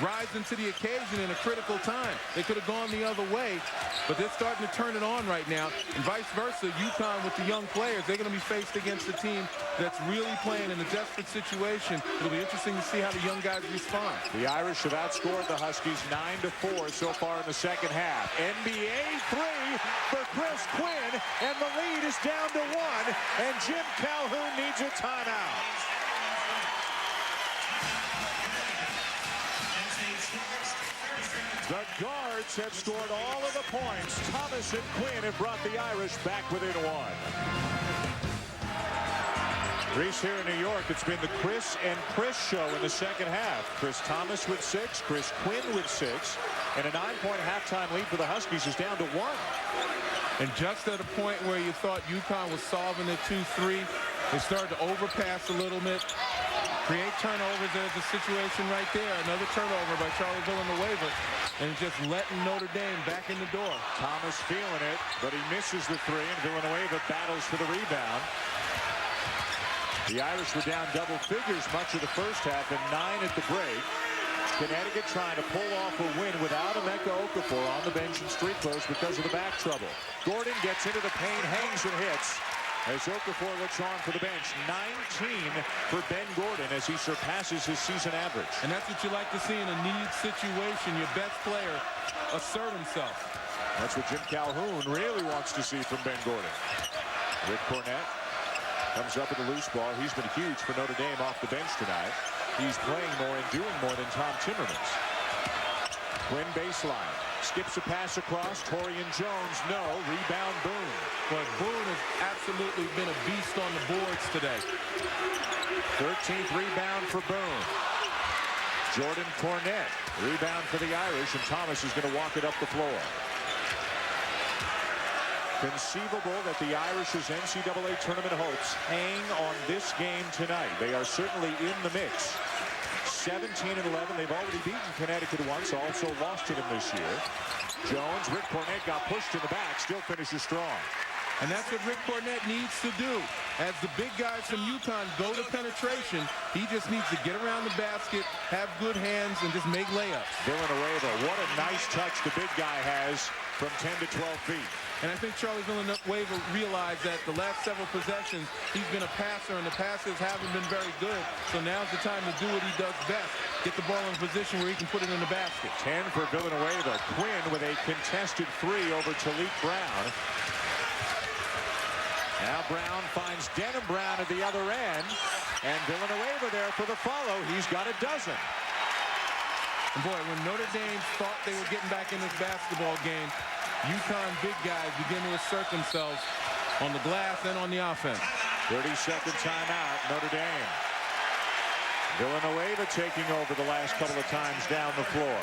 B: rising to the occasion in a critical time. They could have gone the other way, but they're starting to turn it on right now. And vice versa, UConn with the young players, they're going to be faced against a team that's really playing in a desperate situation. It'll be interesting to see how the young guys respond.
A: The Irish have outscored the Huskies 9-4 so far in the second half. NBA 3 for Chris Quinn, and the lead is down to 1, and Jim Calhoun needs a timeout. The guards have scored all of the points. Thomas and Quinn have brought the Irish back within 1. Greece here in New York, it's been the Chris and Chris show in the second half. Chris Thomas with 6, Chris Quinn with 6, and a 9-point halftime lead for the Huskies is down to 1.
B: And just at a point where you thought UConn was solving the 2-3, they started to overpass a little bit. Create turnovers. There's a situation right there. Another turnover by Charlie Villanueva. And just letting Notre Dame back in the door.
A: Thomas feeling it, but he misses the 3, and Villanueva battles for the rebound. The Irish were down double figures much of the first half and 9 at the break. Connecticut trying to pull off a win without Emeka Okafor on the bench in street clothes because of the back trouble. Gordon gets into the paint, hangs and hits. as Okafor looks on for the bench. 19 for Ben Gordon as he surpasses his season average.
B: And that's what you like to see in a need situation. Your best player assert himself.
A: That's what Jim Calhoun really wants to see from Ben Gordon. Rick Cornett comes up with a loose ball. He's been huge for Notre Dame off the bench tonight. He's playing more and doing more than Tom Timmermans. Quinn baseline. Skips a pass across. Torian Jones, no. Rebound Boone.
B: But Boone has absolutely been a beast on the boards today.
A: 13th rebound for Boone. Jordan Cornett. Rebound for the Irish, and Thomas is going to walk it up the floor. Conceivable that the Irish's NCAA tournament hopes hang on this game tonight. They are certainly in the mix. 17-11. They've already beaten Connecticut once, also lost to them this year. Jones, Rick Cornett got pushed in the back, still finishes strong.
B: And that's what Rick Cornett needs to do. As the big guys from UConn go to penetration, he just needs to get around the basket, have good hands, and just make layups.
A: Villanueva, what a nice touch the big guy has from 10 to 12 feet.
B: And I think Charlie Villanueva realized that the last several possessions, he's been a passer, and the passes haven't been very good. So now's the time to do what he does best, get the ball in a position where he can put it in the basket.
A: 10 for Villanueva. Quinn with a contested three over Talik Brown. Now Brown finds Denham Brown at the other end, and Villanueva there for the follow. He's got a dozen.
B: And boy, when Notre Dame thought they were getting back in this basketball game, UConn big guys begin to assert themselves on the glass and on the offense.
A: 30-second timeout, Notre Dame. Villanueva taking over the last couple of times down the floor.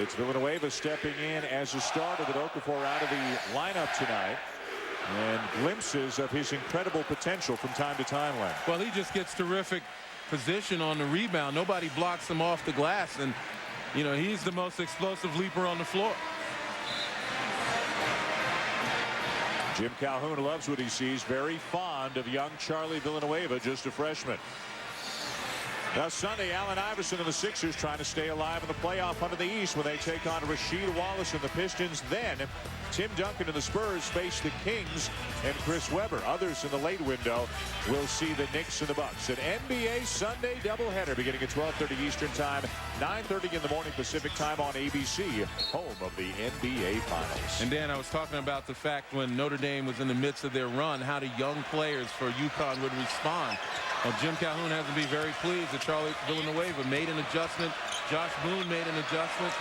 A: It's Villanueva stepping in as a starter with Okafor out of the lineup tonight. And glimpses of his incredible potential from time to time, Len.
B: Well, he just gets terrific position on the rebound. Nobody blocks him off the glass, and you know, he's the most explosive leaper on the floor.
A: Jim Calhoun loves what he sees. Very fond of young Charlie Villanueva, just a freshman. Now Sunday, Allen Iverson and the Sixers trying to stay alive in the playoff hunt in the East when they take on Rasheed Wallace and the Pistons. Then Tim Duncan and the Spurs face the Kings and Chris Webber. Others in the late window will see the Knicks and the Bucks. An NBA Sunday doubleheader beginning at 12:30 Eastern Time, 9:30 in the morning Pacific Time on ABC, home of the NBA Finals.
B: And Dan, I was talking about the fact when Notre Dame was in the midst of their run, how the young players for UConn would respond. Well, Jim Calhoun has to be very pleased that Charlie Villanueva made an adjustment. Josh Boone made an adjustment.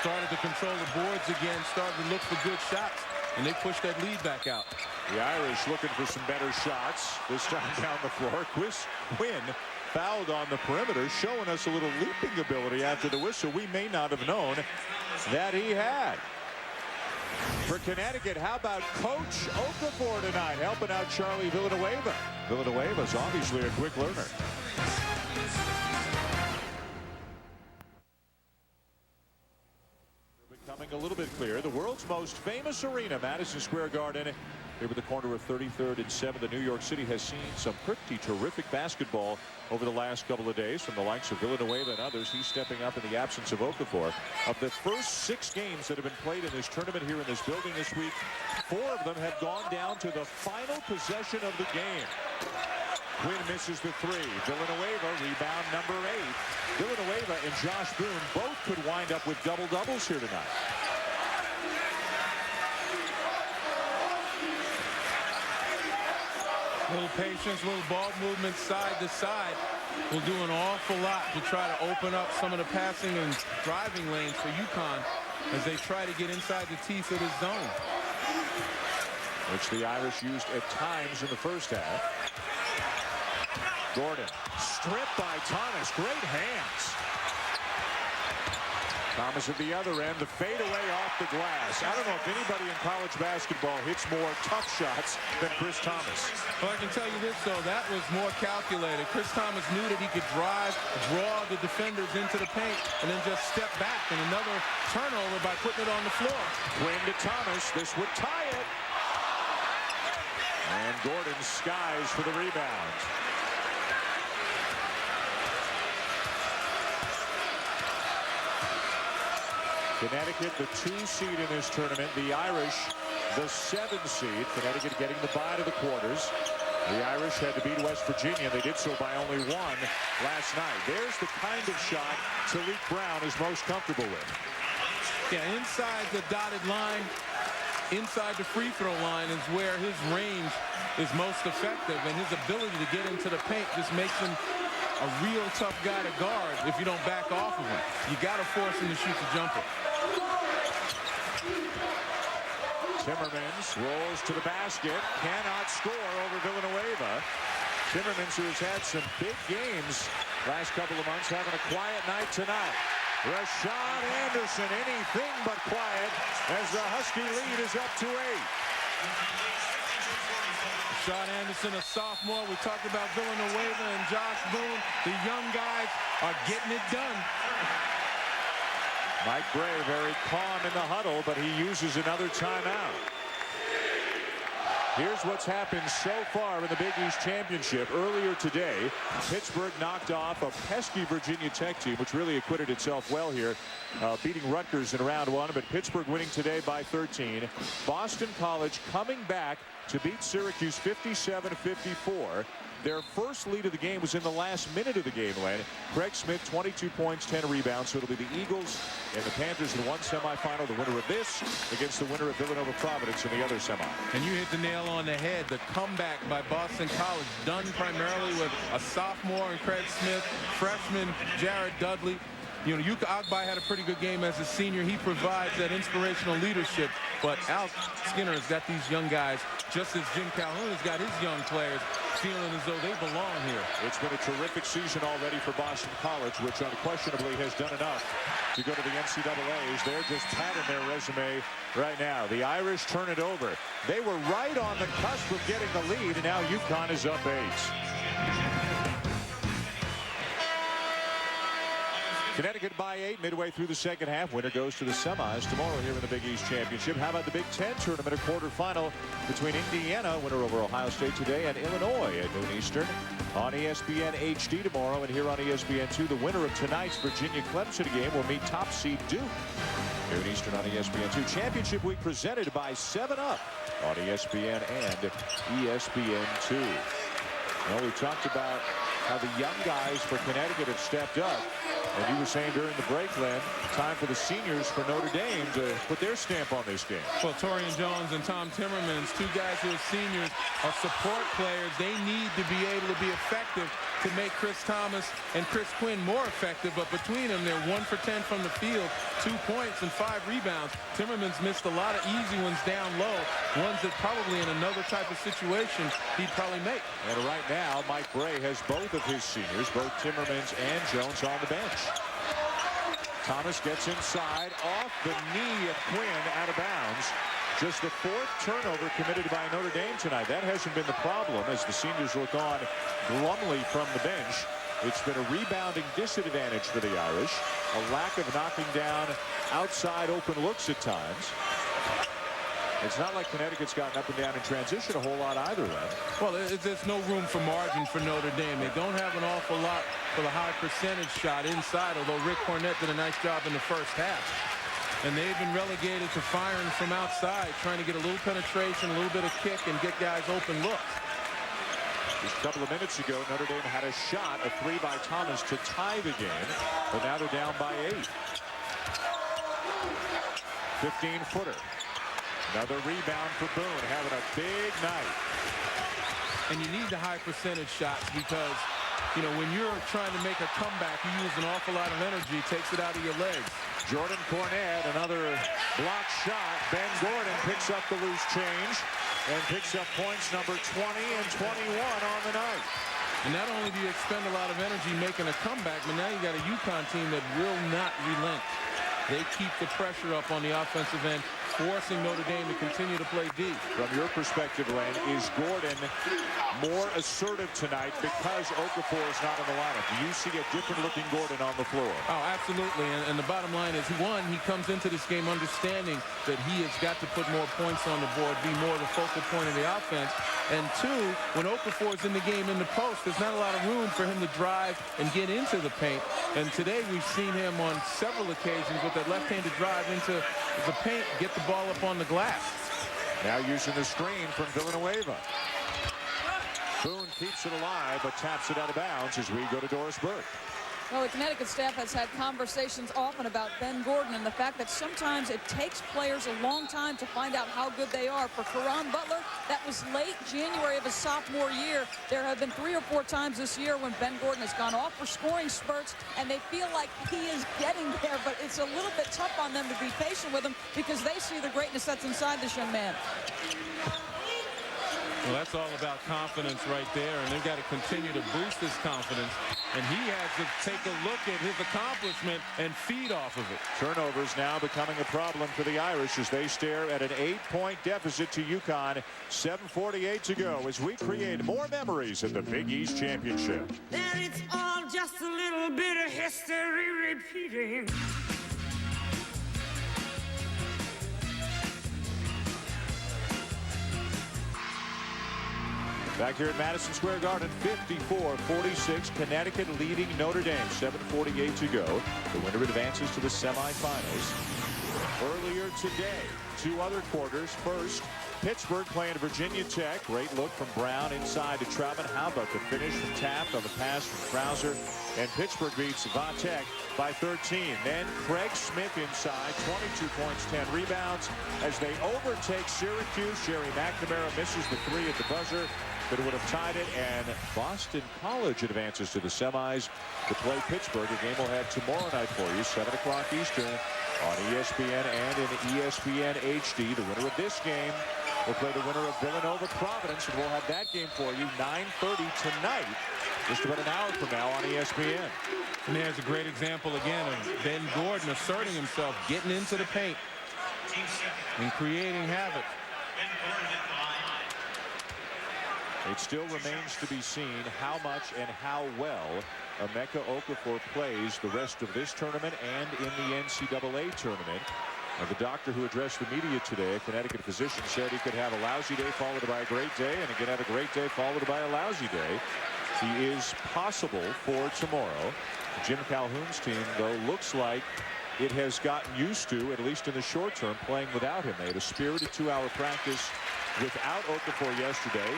B: Started to control the boards again. Started to look for good shots. And they pushed that lead back out.
A: The Irish looking for some better shots. This time down the floor. Quinn fouled on the perimeter, showing us a little leaping ability after the whistle we may not have known that he had. For Connecticut, how about Coach Okafor tonight, helping out Charlie Villanueva. Villanueva's obviously a quick learner. Becoming a little bit clear. The world's most famous arena, Madison Square Garden, here with the corner of 33rd and 7th. New York City has seen some pretty terrific basketball over the last couple of days from the likes of Villanueva and others. He's stepping up in the absence of Okafor. Of the first 6 games that have been played in this tournament here in this building this week, 4 of them have gone down to the final possession of the game. Quinn misses the 3. Villanueva, rebound number 8. Villanueva and Josh Boone both could wind up with double-doubles here tonight.
B: Little patience, little ball movement side to side will do an awful lot to try to open up some of the passing and driving lanes for UConn as they try to get inside the teeth of the zone.
A: Which the Irish used at times in the first half. Gordon, stripped by Thomas, great hands. Thomas at the other end, the fadeaway off the glass. I don't know if anybody in college basketball hits more tough shots than Chris Thomas.
B: Well, I can tell you this, though, that was more calculated. Chris Thomas knew that he could drive, draw the defenders into the paint, and then just step back. And another turnover by putting it on the floor.
A: Quinn to Thomas. This would tie it. And Gordon skies for the rebound. Connecticut, the 2 seed in this tournament. The Irish the 7th seed. Connecticut getting the bye to the quarters. The Irish had to beat West Virginia. They did so by only 1 last night. There's the kind of shot Talik Brown is most comfortable with.
B: Yeah, inside the dotted line, inside the free throw line is where his range is most effective, and his ability to get into the paint just makes him a real tough guy to guard if you don't back off of him. You got to force him to shoot the jumper.
A: Timmermans rolls to the basket, cannot score over Villanueva. Timmermans, who has had some big games last couple of months, having a quiet night tonight. Rashad Anderson, anything but quiet, as the Husky lead is up to 8.
B: Rashad Anderson, a sophomore. We talked about Villanueva and Josh Boone. The young guys are getting it done.
A: Mike Bray very calm in the huddle, but he uses another timeout. Here's what's happened so far in the Big East Championship. Earlier today, Pittsburgh knocked off a pesky Virginia Tech team, which really acquitted itself well here, beating Rutgers in round 1, but Pittsburgh winning today by 13. Boston College coming back to beat Syracuse 57-54. Their first lead of the game was in the last minute of the game, Len. Craig Smith, 22 points, 10 rebounds. So it'll be the Eagles and the Panthers in one semifinal. The winner of this against the winner of Villanova Providence in the other semi.
B: And you hit the nail on the head. The comeback by Boston College, done primarily with a sophomore and Craig Smith, freshman Jared Dudley. You know, Yuka Agbai had a pretty good game as a senior. He provides that inspirational leadership. But Al Skinner has got these young guys, just as Jim Calhoun has got his young players feeling as though they belong here.
A: It's been a terrific season already for Boston College, which unquestionably has done enough to go to the NCAAs. They're just padding their resume right now. The Irish turn it over. They were right on the cusp of getting the lead, and now UConn is up 8. Connecticut by 8 midway through the second half. Winner goes to the semis tomorrow here in the Big East Championship. How about the Big Ten tournament, a quarterfinal between Indiana, winner over Ohio State today, and Illinois at noon Eastern on ESPN HD tomorrow. And here on ESPN2, the winner of tonight's Virginia-Clemson game will meet top seed Duke. Noon Eastern on ESPN2. Championship week presented by 7-Up on ESPN and ESPN2. Well, we talked about how the young guys for Connecticut have stepped up. And you were saying during the break, Len, time for the seniors for Notre Dame to put their stamp on this game.
B: Well, Torian Jones and Tom Timmermans, two guys who are seniors, are support players. They need to be able to be effective to make Chris Thomas and Chris Quinn more effective. But between them, they're 1 for 10 from the field, 2 points and 5 rebounds. Timmermans missed a lot of easy ones down low, ones that probably in another type of situation he'd probably make.
A: And right now, Mike Bray has both of his seniors, both Timmermans and Jones, on the bench. Thomas gets inside, off the knee of Quinn, out of bounds. Just the 4th turnover committed by Notre Dame tonight. That hasn't been the problem as the seniors look on glumly from the bench. It's been a rebounding disadvantage for the Irish, a lack of knocking down outside open looks at times. It's not like Connecticut's gotten up and down in transition a whole lot either, then.
B: Well, there's no room for margin for Notre Dame. They don't have an awful lot for the high percentage shot inside, although Rick Cornett did a nice job in the first half. And they've been relegated to firing from outside, trying to get a little penetration, a little bit of kick, and get guys open looks.
A: Just a couple of minutes ago, Notre Dame had a shot, a 3 by Thomas to tie the game, but now they're down by 8. 15-footer. Another rebound for Boone, having a big night.
B: And you need the high percentage shots because, you know, when you're trying to make a comeback, you use an awful lot of energy, takes it out of your legs.
A: Jordan Cornette, another block shot. Ben Gordon picks up the loose change and picks up points number 20 and 21 on the night.
B: And not only do you expend a lot of energy making a comeback, but now you got a UConn team that will not relent. They keep the pressure up on the offensive end, forcing Notre Dame to continue to play deep.
A: From your perspective, Len, is Gordon more assertive tonight because Okafor is not in the lineup? Do you see a different-looking Gordon on the floor?
B: Oh, absolutely. And the bottom line is, one, he comes into this game understanding that he has got to put more points on the board, be more the focal point of the offense. And two, when Okafor is in the game in the post, there's not a lot of room for him to drive and get into the paint. And today we've seen him on several occasions with that left-handed drive into the paint, get the ball up on the glass.
A: Now using the screen from Villanueva. Boone keeps it alive, but taps it out of bounds as we go to Doris Burke.
C: Well, the Connecticut staff has had conversations often about Ben Gordon and the fact that sometimes it takes players a long time to find out how good they are. For Caron Butler, that was late January of his sophomore year. There have been 3 or 4 times this year when Ben Gordon has gone off for scoring spurts, and they feel like he is getting there, but it's a little bit tough on them to be patient with him because they see the greatness that's inside this young man.
B: Well, that's all about confidence right there, and they've got to continue to boost his confidence. And he has to take a look at his accomplishment and feed off of it.
A: Turnovers now becoming a problem for the Irish as they stare at an 8-point deficit to UConn. 7:48 to go as we create more memories in the Big East Championship.
F: There it's all just a little bit of history repeating.
A: Back here at Madison Square Garden, 54-46, Connecticut leading Notre Dame. 7:48 to go. The winner advances to the semifinals. Earlier today, 2 other quarters. First, Pittsburgh playing Virginia Tech. Great look from Brown inside to Troutman. How about the finish from Taft on the pass from Krauser? And Pittsburgh beats Va-Tech by 13. Then Craig Smith inside, 22 points, 10 rebounds as they overtake Syracuse. Sherry McNamara misses the 3 at the buzzer, but would have tied it, and Boston College advances to the semis to play Pittsburgh. A game we'll have tomorrow night for you, 7 o'clock Eastern on ESPN and in ESPN HD. The winner of this game will play the winner of Villanova-Providence, and we'll have that game for you 9:30 tonight, just about an hour from now on ESPN.
B: And there's a great example again of Ben Gordon asserting himself, getting into the paint and creating havoc.
A: It still remains to be seen how much and how well Emeka Okafor plays the rest of this tournament and in the NCAA tournament. The doctor who addressed the media today, a Connecticut physician, said he could have a lousy day followed by a great day, and he could have a great day followed by a lousy day. He is possible for tomorrow. Jim Calhoun's team, though, looks like it has gotten used to, at least in the short term, playing without him. They had a spirited 2-hour practice without Okafor yesterday.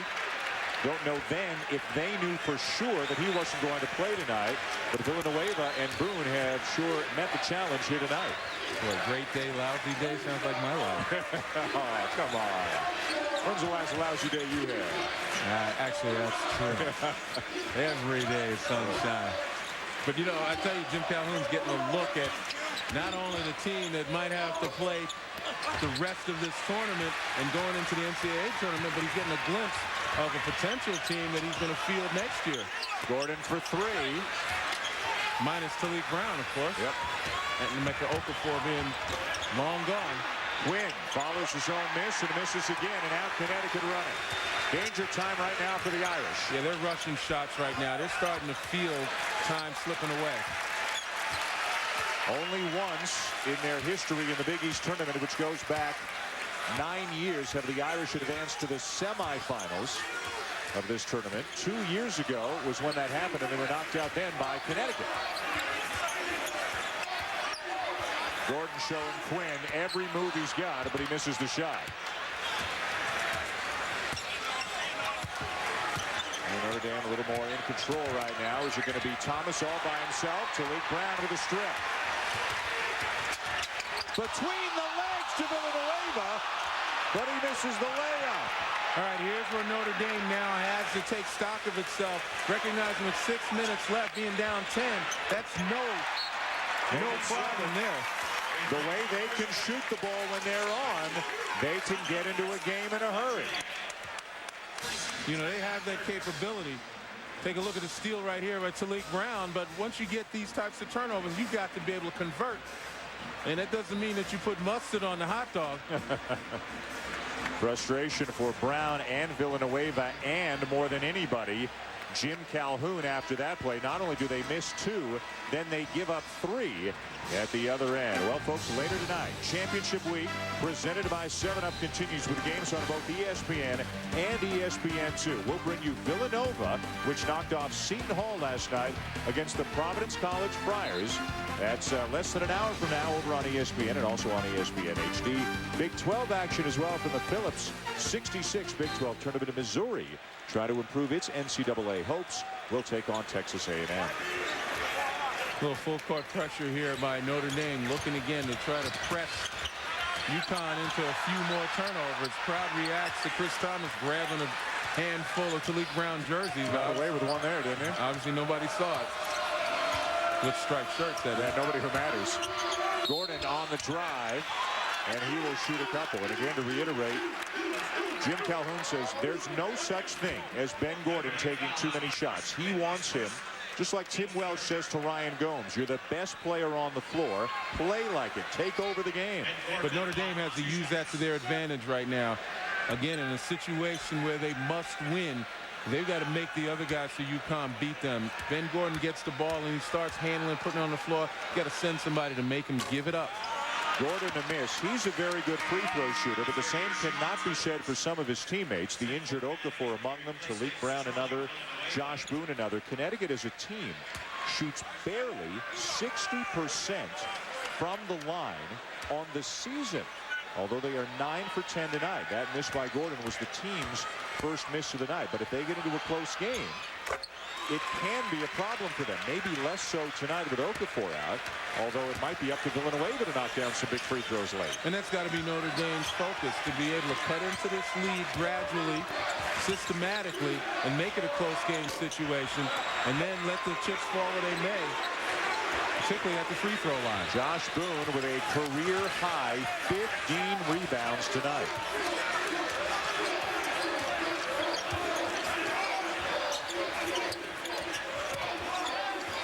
A: Don't know then if they knew for sure that he wasn't going to play tonight, but Villanueva and Boone have sure met the challenge here tonight.
B: Well, great day, lousy day sounds like my life.
A: Oh, come on. When's the last lousy day you had?
B: Actually, that's true. Every day is sunshine. But, you know, I tell you, Jim Calhoun's getting a look at not only the team that might have to play the rest of this tournament and going into the NCAA tournament, but he's getting a glimpse of a potential team that he's going to field next year.
A: Gordon for 3.
B: Minus Talik Brown, of course.
A: Yep.
B: And Emeka Okafor being long gone.
A: Wynn follows his own miss and misses again, and out Connecticut running. Danger time right now for the Irish.
B: Yeah, they're rushing shots right now. They're starting to feel time slipping away.
A: Only once in their history in the Big East tournament, which goes back 9 years, have the Irish advanced to the semifinals of this tournament. 2 years ago was when that happened, and they were knocked out then by Connecticut. Gordon showing Quinn every move he's got, but he misses the shot. And Notre Dame a little more in control right now. Is it going to be Thomas all by himself? Talik Brown with a strip. Between the legs to Villanueva, but he misses the layup.
B: All right, here's where Notre Dame now has to take stock of itself, recognizing with 6 minutes left, being down 10. That's no problem there.
A: The way they can shoot the ball when they're on, they can get into a game in a hurry.
B: You know, they have that capability. Take a look at the steal right here by Talik Brown, but once you get these types of turnovers, you've got to be able to convert. And that doesn't mean that you put mustard on the hot dog.
A: Frustration for Brown and Villanueva, and more than anybody, Jim Calhoun after that play. Not only do they miss 2, then they give up 3 at the other end. Well, folks, later tonight, Championship Week presented by 7-Up continues with games on both ESPN and ESPN2. We'll bring you Villanova, which knocked off Seton Hall last night against the Providence College Friars, That's less than an hour from now over on ESPN and also on ESPN HD. Big 12 action as well from the Phillips 66 Big 12 tournament in Missouri. Trying to improve its NCAA hopes. Will take on Texas A&M.
B: A little full court pressure here by Notre Dame, looking again to try to press UConn into a few more turnovers. Crowd reacts to Chris Thomas grabbing a handful of Talik Brown jerseys.
A: Got away with one there, didn't he?
B: Obviously nobody saw it. With striped shirts, that is.
A: Nobody who matters. Gordon on the drive, and he will shoot a couple. And again, to reiterate, Jim Calhoun says there's no such thing as Ben Gordon taking too many shots. He wants him, just like Tim Welsh says to Ryan Gomes, you're the best player on the floor. Play like it. Take over the game.
B: But Notre Dame has to use that to their advantage right now. Again, in a situation where they must win, they've got to make the other guys for UConn beat them. Ben Gordon gets the ball and he starts handling, putting it on the floor. You got to send somebody to make him give it up.
A: Gordon a miss. He's a very good free throw shooter, but the same cannot be said for some of his teammates. The injured Okafor among them, Talik Brown another, Josh Boone another. Connecticut as a team shoots barely 60% from the line on the season, although they are 9 for 10 tonight. That miss by Gordon was the team's first miss of the night. But if they get into a close game, it can be a problem for them. Maybe less so tonight with Okafor out, although it might be up to Villanueva to knock down some big free throws late.
B: And that's got to be Notre Dame's focus, to be able to cut into this lead gradually, systematically, and make it a close game situation, and then let the chips fall where they may, particularly at the free throw line.
A: Josh Boone with a career-high 15 rebounds tonight.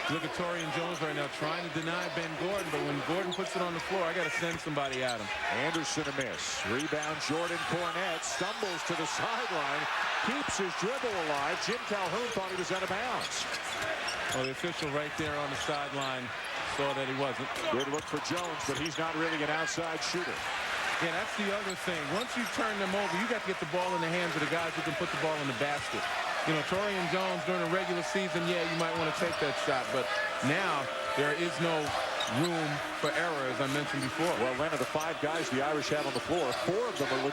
B: Look at Torian Jones right now trying to deny Ben Gordon, but when Gordon puts it on the floor, I got to send somebody at him.
A: Anderson a miss. Rebound Jordan Cornette stumbles to the sideline, keeps his dribble alive. Jim Calhoun thought he was out of bounds.
B: Well, the official right there on the sideline saw that he wasn't.
A: Good look for Jones, but he's not really an outside shooter.
B: Yeah, that's the other thing. Once you turn them over, you got to get the ball in the hands of the guys who can put the ball in the basket. You know, Torian Jones during the regular season, yeah, you might want to take that shot, but now there is no room for error, as I mentioned before.
A: Well, Leonard, the 5 guys the Irish have on the floor, 4 of them are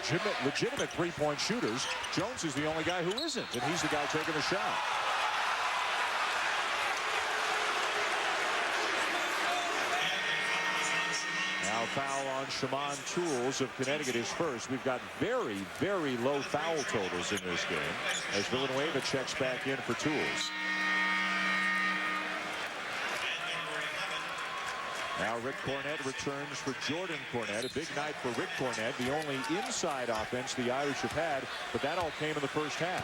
A: legitimate three-point shooters. Jones is the only guy who isn't, and he's the guy taking the shot. Now foul on Shaman Tools of Connecticut is first. We've got very, very low foul totals in this game as Villanueva checks back in for Tools. Now Rick Cornette returns for Jordan Cornette. A big night for Rick Cornette, the only inside offense the Irish have had, but that all came in the first half.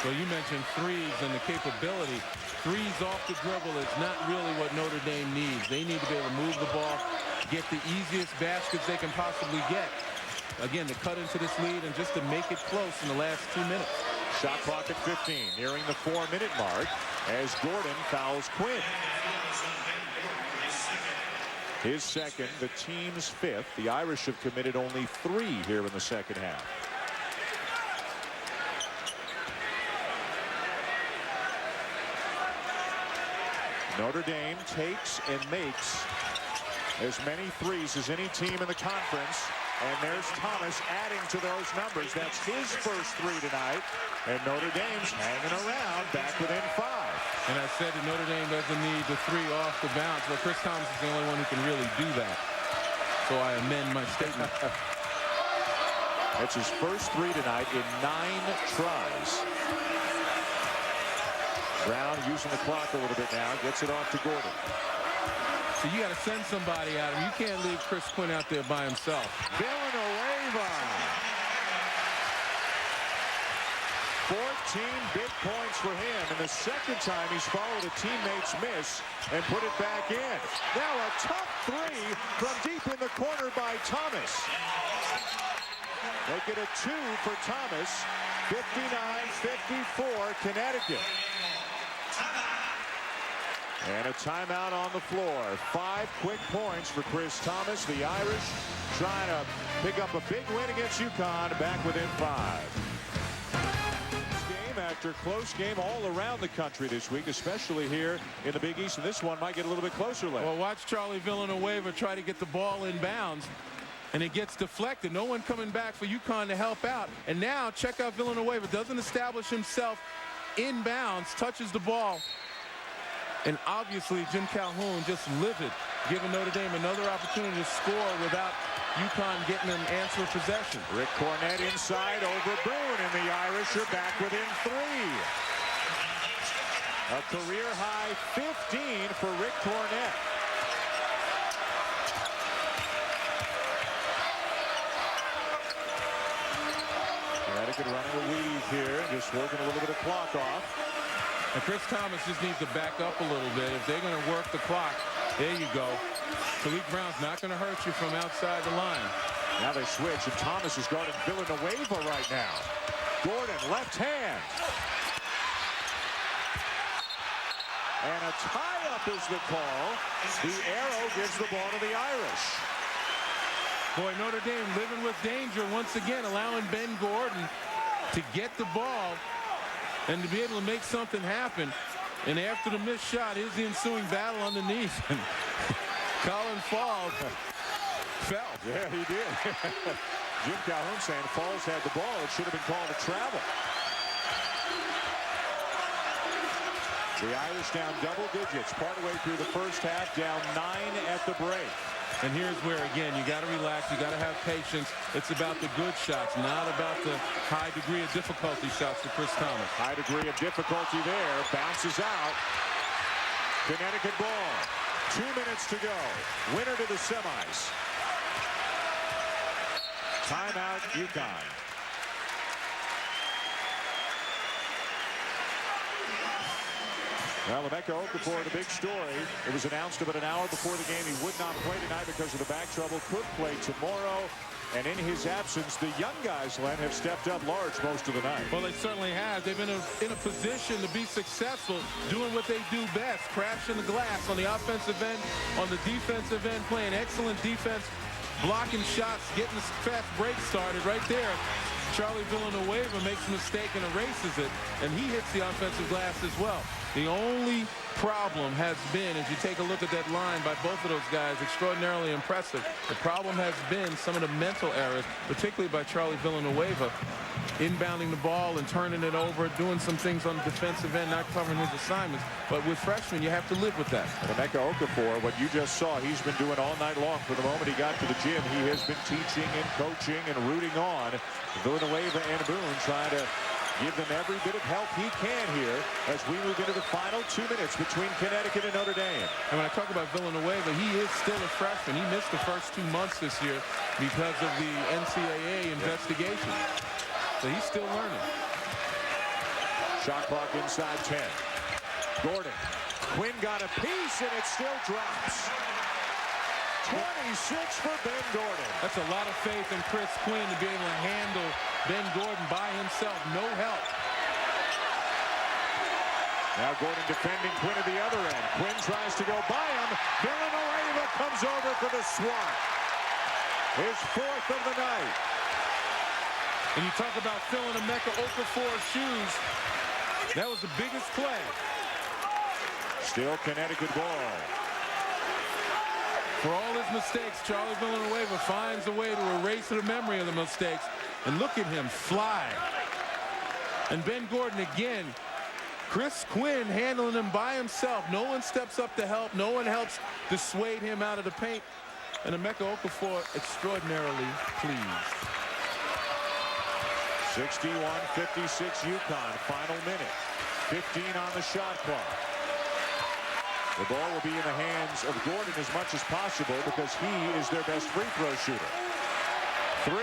B: So you mentioned threes and the capability. Threes off the dribble is not really what Notre Dame needs. They need to be able to move the ball, get the easiest baskets they can possibly get. Again, to cut into this lead and just to make it close in the last 2 minutes.
A: Shot clock at 15, nearing the 4-minute mark as Gordon fouls Quinn. His second, the team's 5th. The Irish have committed only 3 here in the second half. Notre Dame takes and makes as many threes as any team in the conference. And there's Thomas adding to those numbers. That's his first 3 tonight. And Notre Dame's hanging around back within 5.
B: And I said that Notre Dame doesn't need the 3 off the bounce. But Chris Thomas is the only one who can really do that. So I amend my statement.
A: That's his first 3 tonight in 9 tries. Brown using the clock a little bit now. Gets it off to Gordon.
B: So you got to send somebody at him. You can't leave Chris Quinn out there by himself.
A: Villanueva. 14 big points for him. And the second time he's followed a teammate's miss and put it back in. Now a tough 3 from deep in the corner by Thomas. Make it a 2 for Thomas. 59-54 Connecticut. And a timeout on the floor. 5 quick points for Chris Thomas. The Irish trying to pick up a big win against UConn, back within 5. This game at Victor, close game all around the country this week, especially here in the Big East. And this one might get a little bit closer later.
B: Well, watch Charlie Villanueva try to get the ball in bounds. And it gets deflected. No one coming back for UConn to help out. And now check out Villanueva. Doesn't establish himself inbounds, touches the ball. And obviously Jim Calhoun just livid, giving Notre Dame another opportunity to score without UConn getting an answer possession.
A: Rick Cornett inside over Boone, and the Irish are back within 3. A career high 15 for Rick Cornett. Connecticut running a weave here, just working a little bit of clock off.
B: And Chris Thomas just needs to back up a little bit. If they're going to work the clock, there you go. Talik Brown's not going to hurt you from outside the line.
A: Now they switch, and Thomas is guarding Villanueva right now. Gordon, left hand. And a tie-up is the call. The arrow gives the ball to the Irish.
B: Boy, Notre Dame living with danger once again, allowing Ben Gordon to get the ball and to be able to make something happen. And after the missed shot, here's the ensuing battle underneath. And Colin Falls fell.
A: Yeah, he did. Jim Calhoun saying Falls had the ball. It should have been called a travel. The Irish down double digits partway through the first half, down 9 at the break.
B: And here's where, again, you got to relax. You got to have patience. It's about the good shots, not about the high degree of difficulty shots for Chris Thomas.
A: High degree of difficulty there. Bounces out. Connecticut ball. 2 minutes to go. Winner to the semis. Timeout, UConn. Well, Emeka Okafor, the big story. It was announced about an hour before the game he would not play tonight because of the back trouble. Could play tomorrow. And in his absence, the young guys, Len, have stepped up large most of the night.
B: Well, they certainly have. They've been in a position to be successful, doing what they do best, crashing the glass on the offensive end, on the defensive end, playing excellent defense, blocking shots, getting the fast break started right there. Charlie Villanueva makes a mistake and erases it, and he hits the offensive glass as well. The only problem has been, as you take a look at that line by both of those guys, extraordinarily impressive. The problem has been some of the mental errors, particularly by Charlie Villanueva, inbounding the ball and turning it over, doing some things on the defensive end, not covering his assignments. But with freshmen, you have to live with that.
A: And Emeka Okafor, what you just saw, he's been doing all night long. From the moment he got to the gym, he has been teaching and coaching and rooting on Villanueva and Boone, trying to give them every bit of help he can here as we move into the final 2 minutes between Connecticut and Notre Dame.
B: And when I talk about Villanueva, he is still a freshman. He missed the first 2 months this year because of the NCAA investigation. So he's still learning.
A: Shot clock inside 10. Gordon. Quinn got a piece, and it still drops. 26 for Ben Gordon.
B: That's a lot of faith in Chris Quinn to be able to handle Ben Gordon by himself. No help.
A: Now Gordon defending Quinn at the other end. Quinn tries to go by him. Villanueva comes over for the swat. His 4th of the night.
B: And you talk about filling Emeka Okafor's shoes. That was the biggest play.
A: Still Connecticut ball.
B: For all his mistakes, Charlie Villanueva finds a way to erase the memory of the mistakes. And look at him fly. And Ben Gordon again. Chris Quinn handling him by himself. No one steps up to help. No one helps dissuade him out of the paint. And Emeka Okafor extraordinarily pleased.
A: 61-56 UConn. Final minute. 15 on the shot clock. The ball will be in the hands of Gordon as much as possible because he is their best free throw shooter. 3.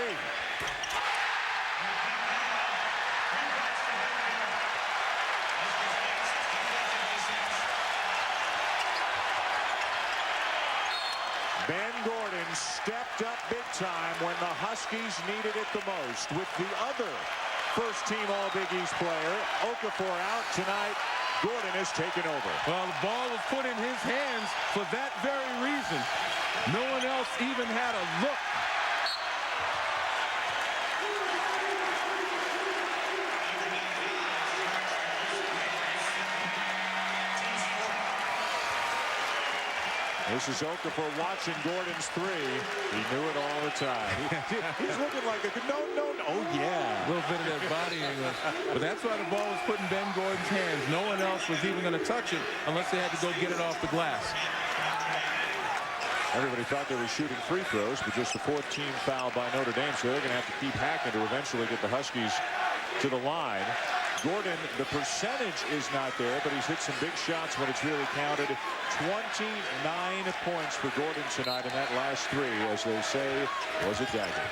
A: Ben Gordon stepped up big time when the Huskies needed it the most with the other first-team All-Big East player. Okafor out tonight. Gordon has taken over.
B: Well, the ball was put in his hands for that very reason. No one else even had a look.
A: This is Okafor watching Gordon's three. He knew it all the time. He's looking like a no. Oh, yeah.
B: A little bit of that body English. But that's why the ball was put in Ben Gordon's hands. No one else was even going to touch it unless they had to go get it off the glass.
A: Everybody thought they were shooting free throws, but just the 4th team foul by Notre Dame, so they're going to have to keep hacking to eventually get the Huskies to the line. Gordon, the percentage is not there, but he's hit some big shots when it's really counted. 29 points for Gordon tonight, and that last three, as they say, was a dagger.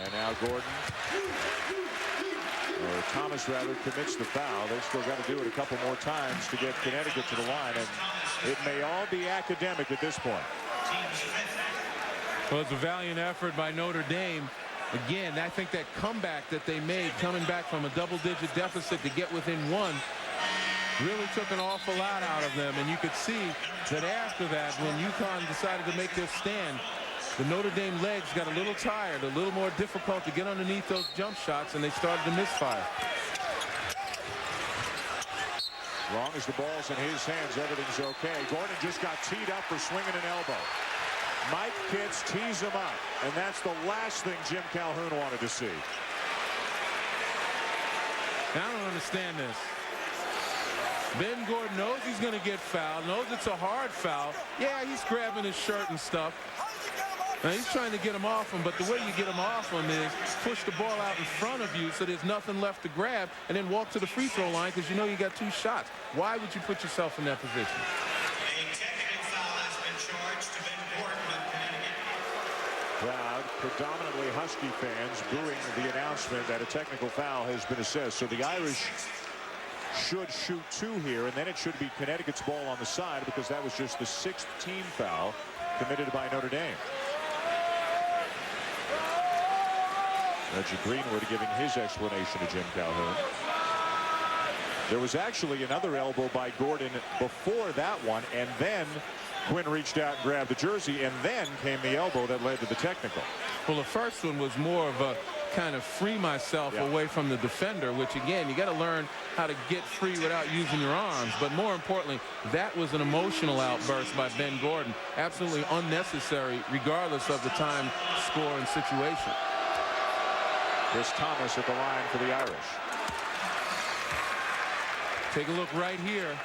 A: And now Gordon, or Thomas rather, commits the foul. They've still got to do it a couple more times to get Connecticut to the line, and it may all be academic at this point.
B: Well, it's a valiant effort by Notre Dame. Again, I think that comeback that they made, coming back from a double-digit deficit to get within one, really took an awful lot out of them. And you could see that after that, when UConn decided to make their stand, the Notre Dame legs got a little tired, a little more difficult to get underneath those jump shots, and they started to misfire.
A: As long as the ball's in his hands, everything's okay. Gordon just got teed up for swinging an elbow. Mike Kitts tees him up, and that's the last thing Jim Calhoun wanted to see.
B: I don't understand this. Ben Gordon knows he's going to get fouled, knows it's a hard foul. Yeah, he's grabbing his shirt and stuff. Now he's trying to get him off him, but the way you get him off him is push the ball out in front of you so there's nothing left to grab, and then walk to the free throw line because you know you got 2 shots. Why would you put yourself in that position?
D: A technical foul has been charged to Ben Gordon of Connecticut.
A: Crowd, predominantly Husky fans, booing the announcement that a technical foul has been assessed. So the Irish should shoot 2 here, and then it should be Connecticut's ball on the side because that was just the 6th team foul committed by Notre Dame. Reggie Greenwood giving his explanation to Jim Calhoun. There was actually another elbow by Gordon before that one, and then Quinn reached out and grabbed the jersey, and then came the elbow that led to the technical.
B: Well, the first one was more of a kind of free myself away from the defender, which again, you got to learn how to get free without using your arms. But more importantly, that was an emotional outburst by Ben Gordon. Absolutely unnecessary, regardless of the time, score, and situation.
A: Chris Thomas at the line for the Irish.
B: Take a look right here.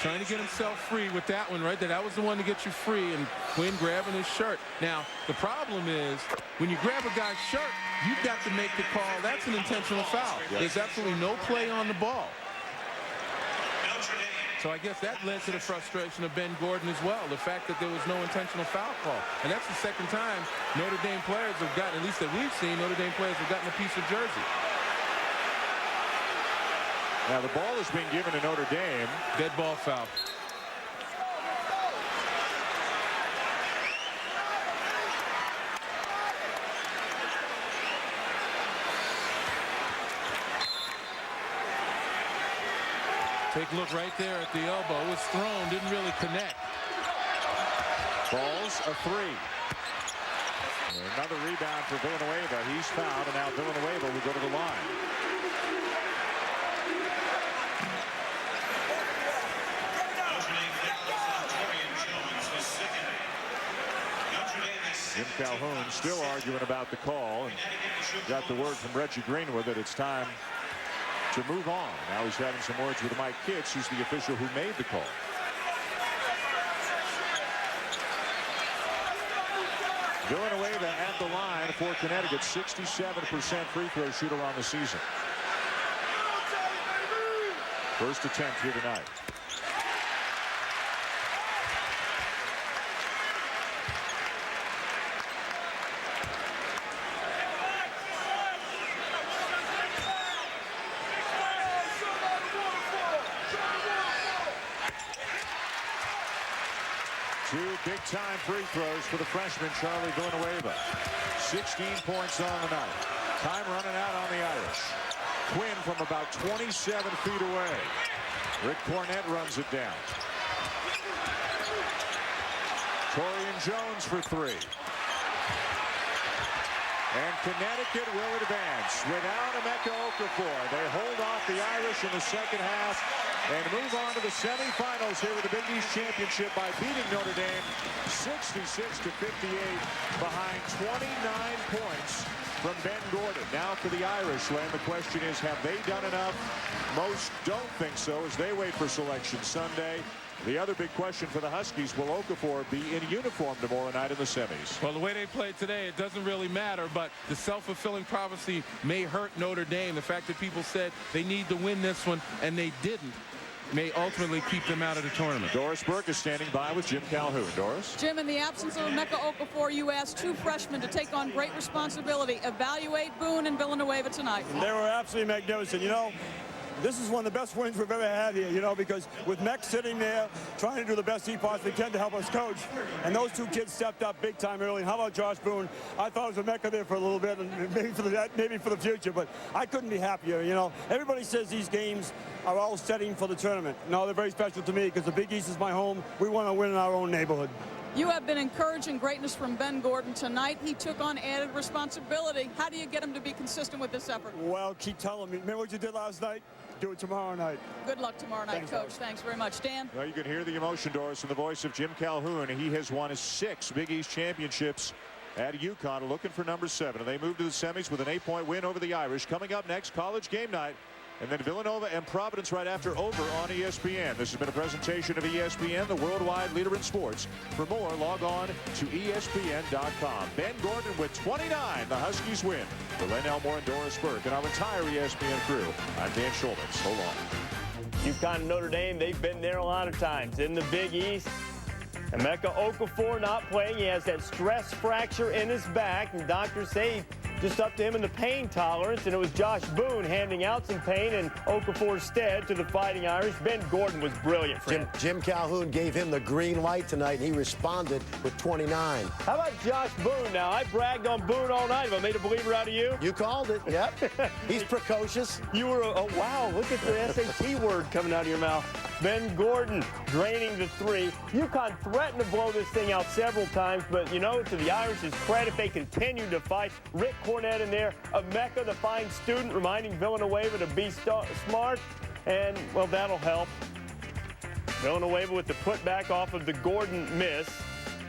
B: Trying to get himself free with that one right there. That was the one to get you free, and Quinn grabbing his shirt. Now, the problem is when you grab a guy's shirt, you've got to make the call. That's an intentional foul. There's absolutely no play on the ball. So I guess that led to the frustration of Ben Gordon as well, the fact that there was no intentional foul call. And that's the second time Notre Dame players have gotten, at least that we've seen, Notre Dame players have gotten a piece of jersey.
A: Now the ball is being given to Notre Dame.
B: Dead ball foul. Take a look right there at the elbow. It was thrown, didn't really connect.
A: Ball's a 3. Another rebound for Villanueva. He's fouled, and now Villanueva will go to the line. Jim Calhoun still arguing about the call, and got the word from Reggie Greenwood that it's time to move on. Now he's having some words with Mike Kitts, who's the official who made the call. Villanueva at the line for Connecticut, 67% free throw shooter on the season. First attempt here tonight. Two big-time free throws for the freshman, Charlie Villanueva. 16 points on the night. Time running out on the Irish. Quinn from about 27 feet away. Rick Cornett runs it down. Torian Jones for 3. And Connecticut will advance without Emeka Okafor. They hold off the Irish in the second half and move on to the semifinals here with the Big East Championship by beating Notre Dame 66-58 behind 29 points from Ben Gordon. Now for the Irish, Len, the question is, have they done enough? Most don't think so as they wait for selection Sunday. The other big question for the Huskies, will Okafor be in uniform tomorrow night in the semis?
B: Well, the way they played today, it doesn't really matter, but the self-fulfilling prophecy may hurt Notre Dame. The fact that people said they need to win this one, and they didn't, may ultimately keep them out of the tournament.
A: Doris Burke is standing by with Jim Calhoun. Doris?
C: Jim, in the absence of Emeka Okafor, you asked two freshmen to take on great responsibility. Evaluate Boone and Villanueva tonight.
G: They were absolutely magnificent. You know, this is one of the best wins we've ever had here, you know, because with Meck sitting there trying to do the best he possibly can to help us coach, and those two kids stepped up big time early. And how about Josh Boone? I thought it was a Mecca there for a little bit, and maybe for the future, but I couldn't be happier. You know, everybody says these games are all setting for the tournament. No, they're very special to me because the Big East is my home. We want to win in our own neighborhood.
C: You have been encouraging greatness from Ben Gordon tonight. He took on added responsibility. How do you get him to be consistent with this effort?
G: Well, keep telling me. Remember what you did last night? Do it tomorrow night.
C: Good luck tomorrow night,
G: Thanks,
C: Coach.
G: Doris.
C: Thanks very much. Dan?
A: Well, you can hear the emotion, Doris, in the voice of Jim Calhoun. He has won his 6 Big East championships at UConn, looking for number 7. And they move to the semis with an 8-point win over the Irish. Coming up next, College Game Night. And then Villanova and Providence right after over on ESPN. This has been a presentation of ESPN, the worldwide leader in sports. For more, log on to ESPN.com. Ben Gordon with 29. The Huskies win. For Len Elmore and Doris Burke and our entire ESPN crew, I'm Dan Schultz. So long.
H: UConn and Notre Dame, they've been there a lot of times in the Big East. Emeka Okafor not playing. He has that stress fracture in his back, and doctors say just up to him in the pain tolerance, and it was Josh Boone handing out some pain in Okafor's stead to the Fighting Irish. Ben Gordon was brilliant for him.
I: Jim Calhoun gave him the green light tonight, and he responded with 29.
H: How about Josh Boone now? I bragged on Boone all night. Have I made a believer out of you?
I: You called it, yep. He's precocious.
H: You were, oh, wow, look at the SAT word coming out of your mouth. Ben Gordon draining the 3. UConn threatened to blow this thing out several times, but, you know, to the Irish's credit, they continued to fight. Rick Cornett in there, Emeka, the fine student, reminding Villanueva to be smart, and, well, that'll help. Villanueva with the putback off of the Gordon miss.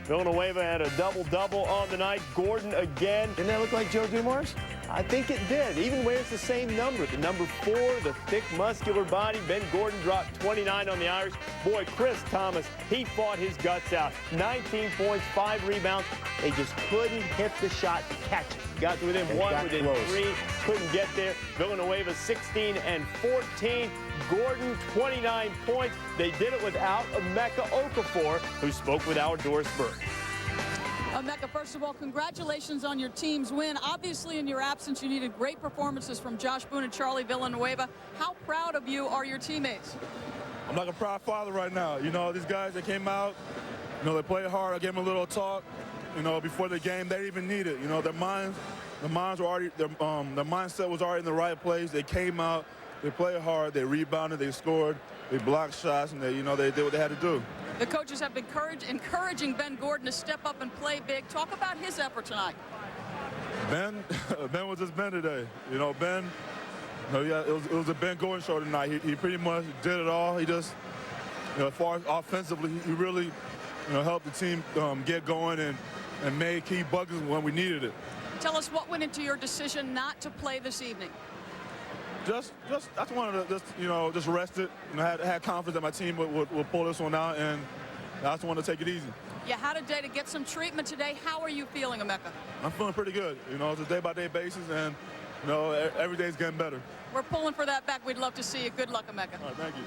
H: Villanueva had a double-double on the night. Gordon again.
I: Didn't that look like Joe Dumars?
H: I think it did. Even wears the same number. The number 4, the thick, muscular body. Ben Gordon dropped 29 on the Irish. Boy, Chris Thomas, he fought his guts out. 19 points, 5 rebounds. They just couldn't hit the shot to catch it. Got to within 1, within 3. Couldn't get there. Villanueva 16 and 14. Gordon 29 points. They did it without Emeka Okafor, who spoke with our Doris Burke.
C: Emeka, first of all, congratulations on your team's win. Obviously, in your absence, you needed great performances from Josh Boone and Charlie Villanueva. How proud of you are your teammates?
J: I'm like a proud father right now. You know, these guys that came out, you know, they played hard. I gave them a little talk, you know, before the game. They didn't even need it. You know, their minds were already, their mindset was already in the right place. They came out, they played hard, they rebounded, they scored, they blocked shots, and they, you know, they did what they had to do.
C: The coaches have been encouraging Ben Gordon to step up and play big. Talk about his effort tonight.
J: Ben was just Ben today. You know, Ben, you know, yeah, it was a Ben Gordon show tonight. He pretty much did it all. He just, you know, as far as offensively, he really, you know, helped the team get going and made key buckets when we needed it.
C: Tell us what went into your decision not to play this evening.
J: Just I just wanted to just rest it. You know, had confidence that my team would pull this one out, and I just wanted to take it easy.
C: You had a day to get some treatment today. How are you feeling, Emeka?
J: I'm feeling pretty good. You know, it's a day-by-day basis, and you know, every day's getting better.
C: We're pulling for that back. We'd love to see you. Good luck, Emeka.
J: All right, thank you.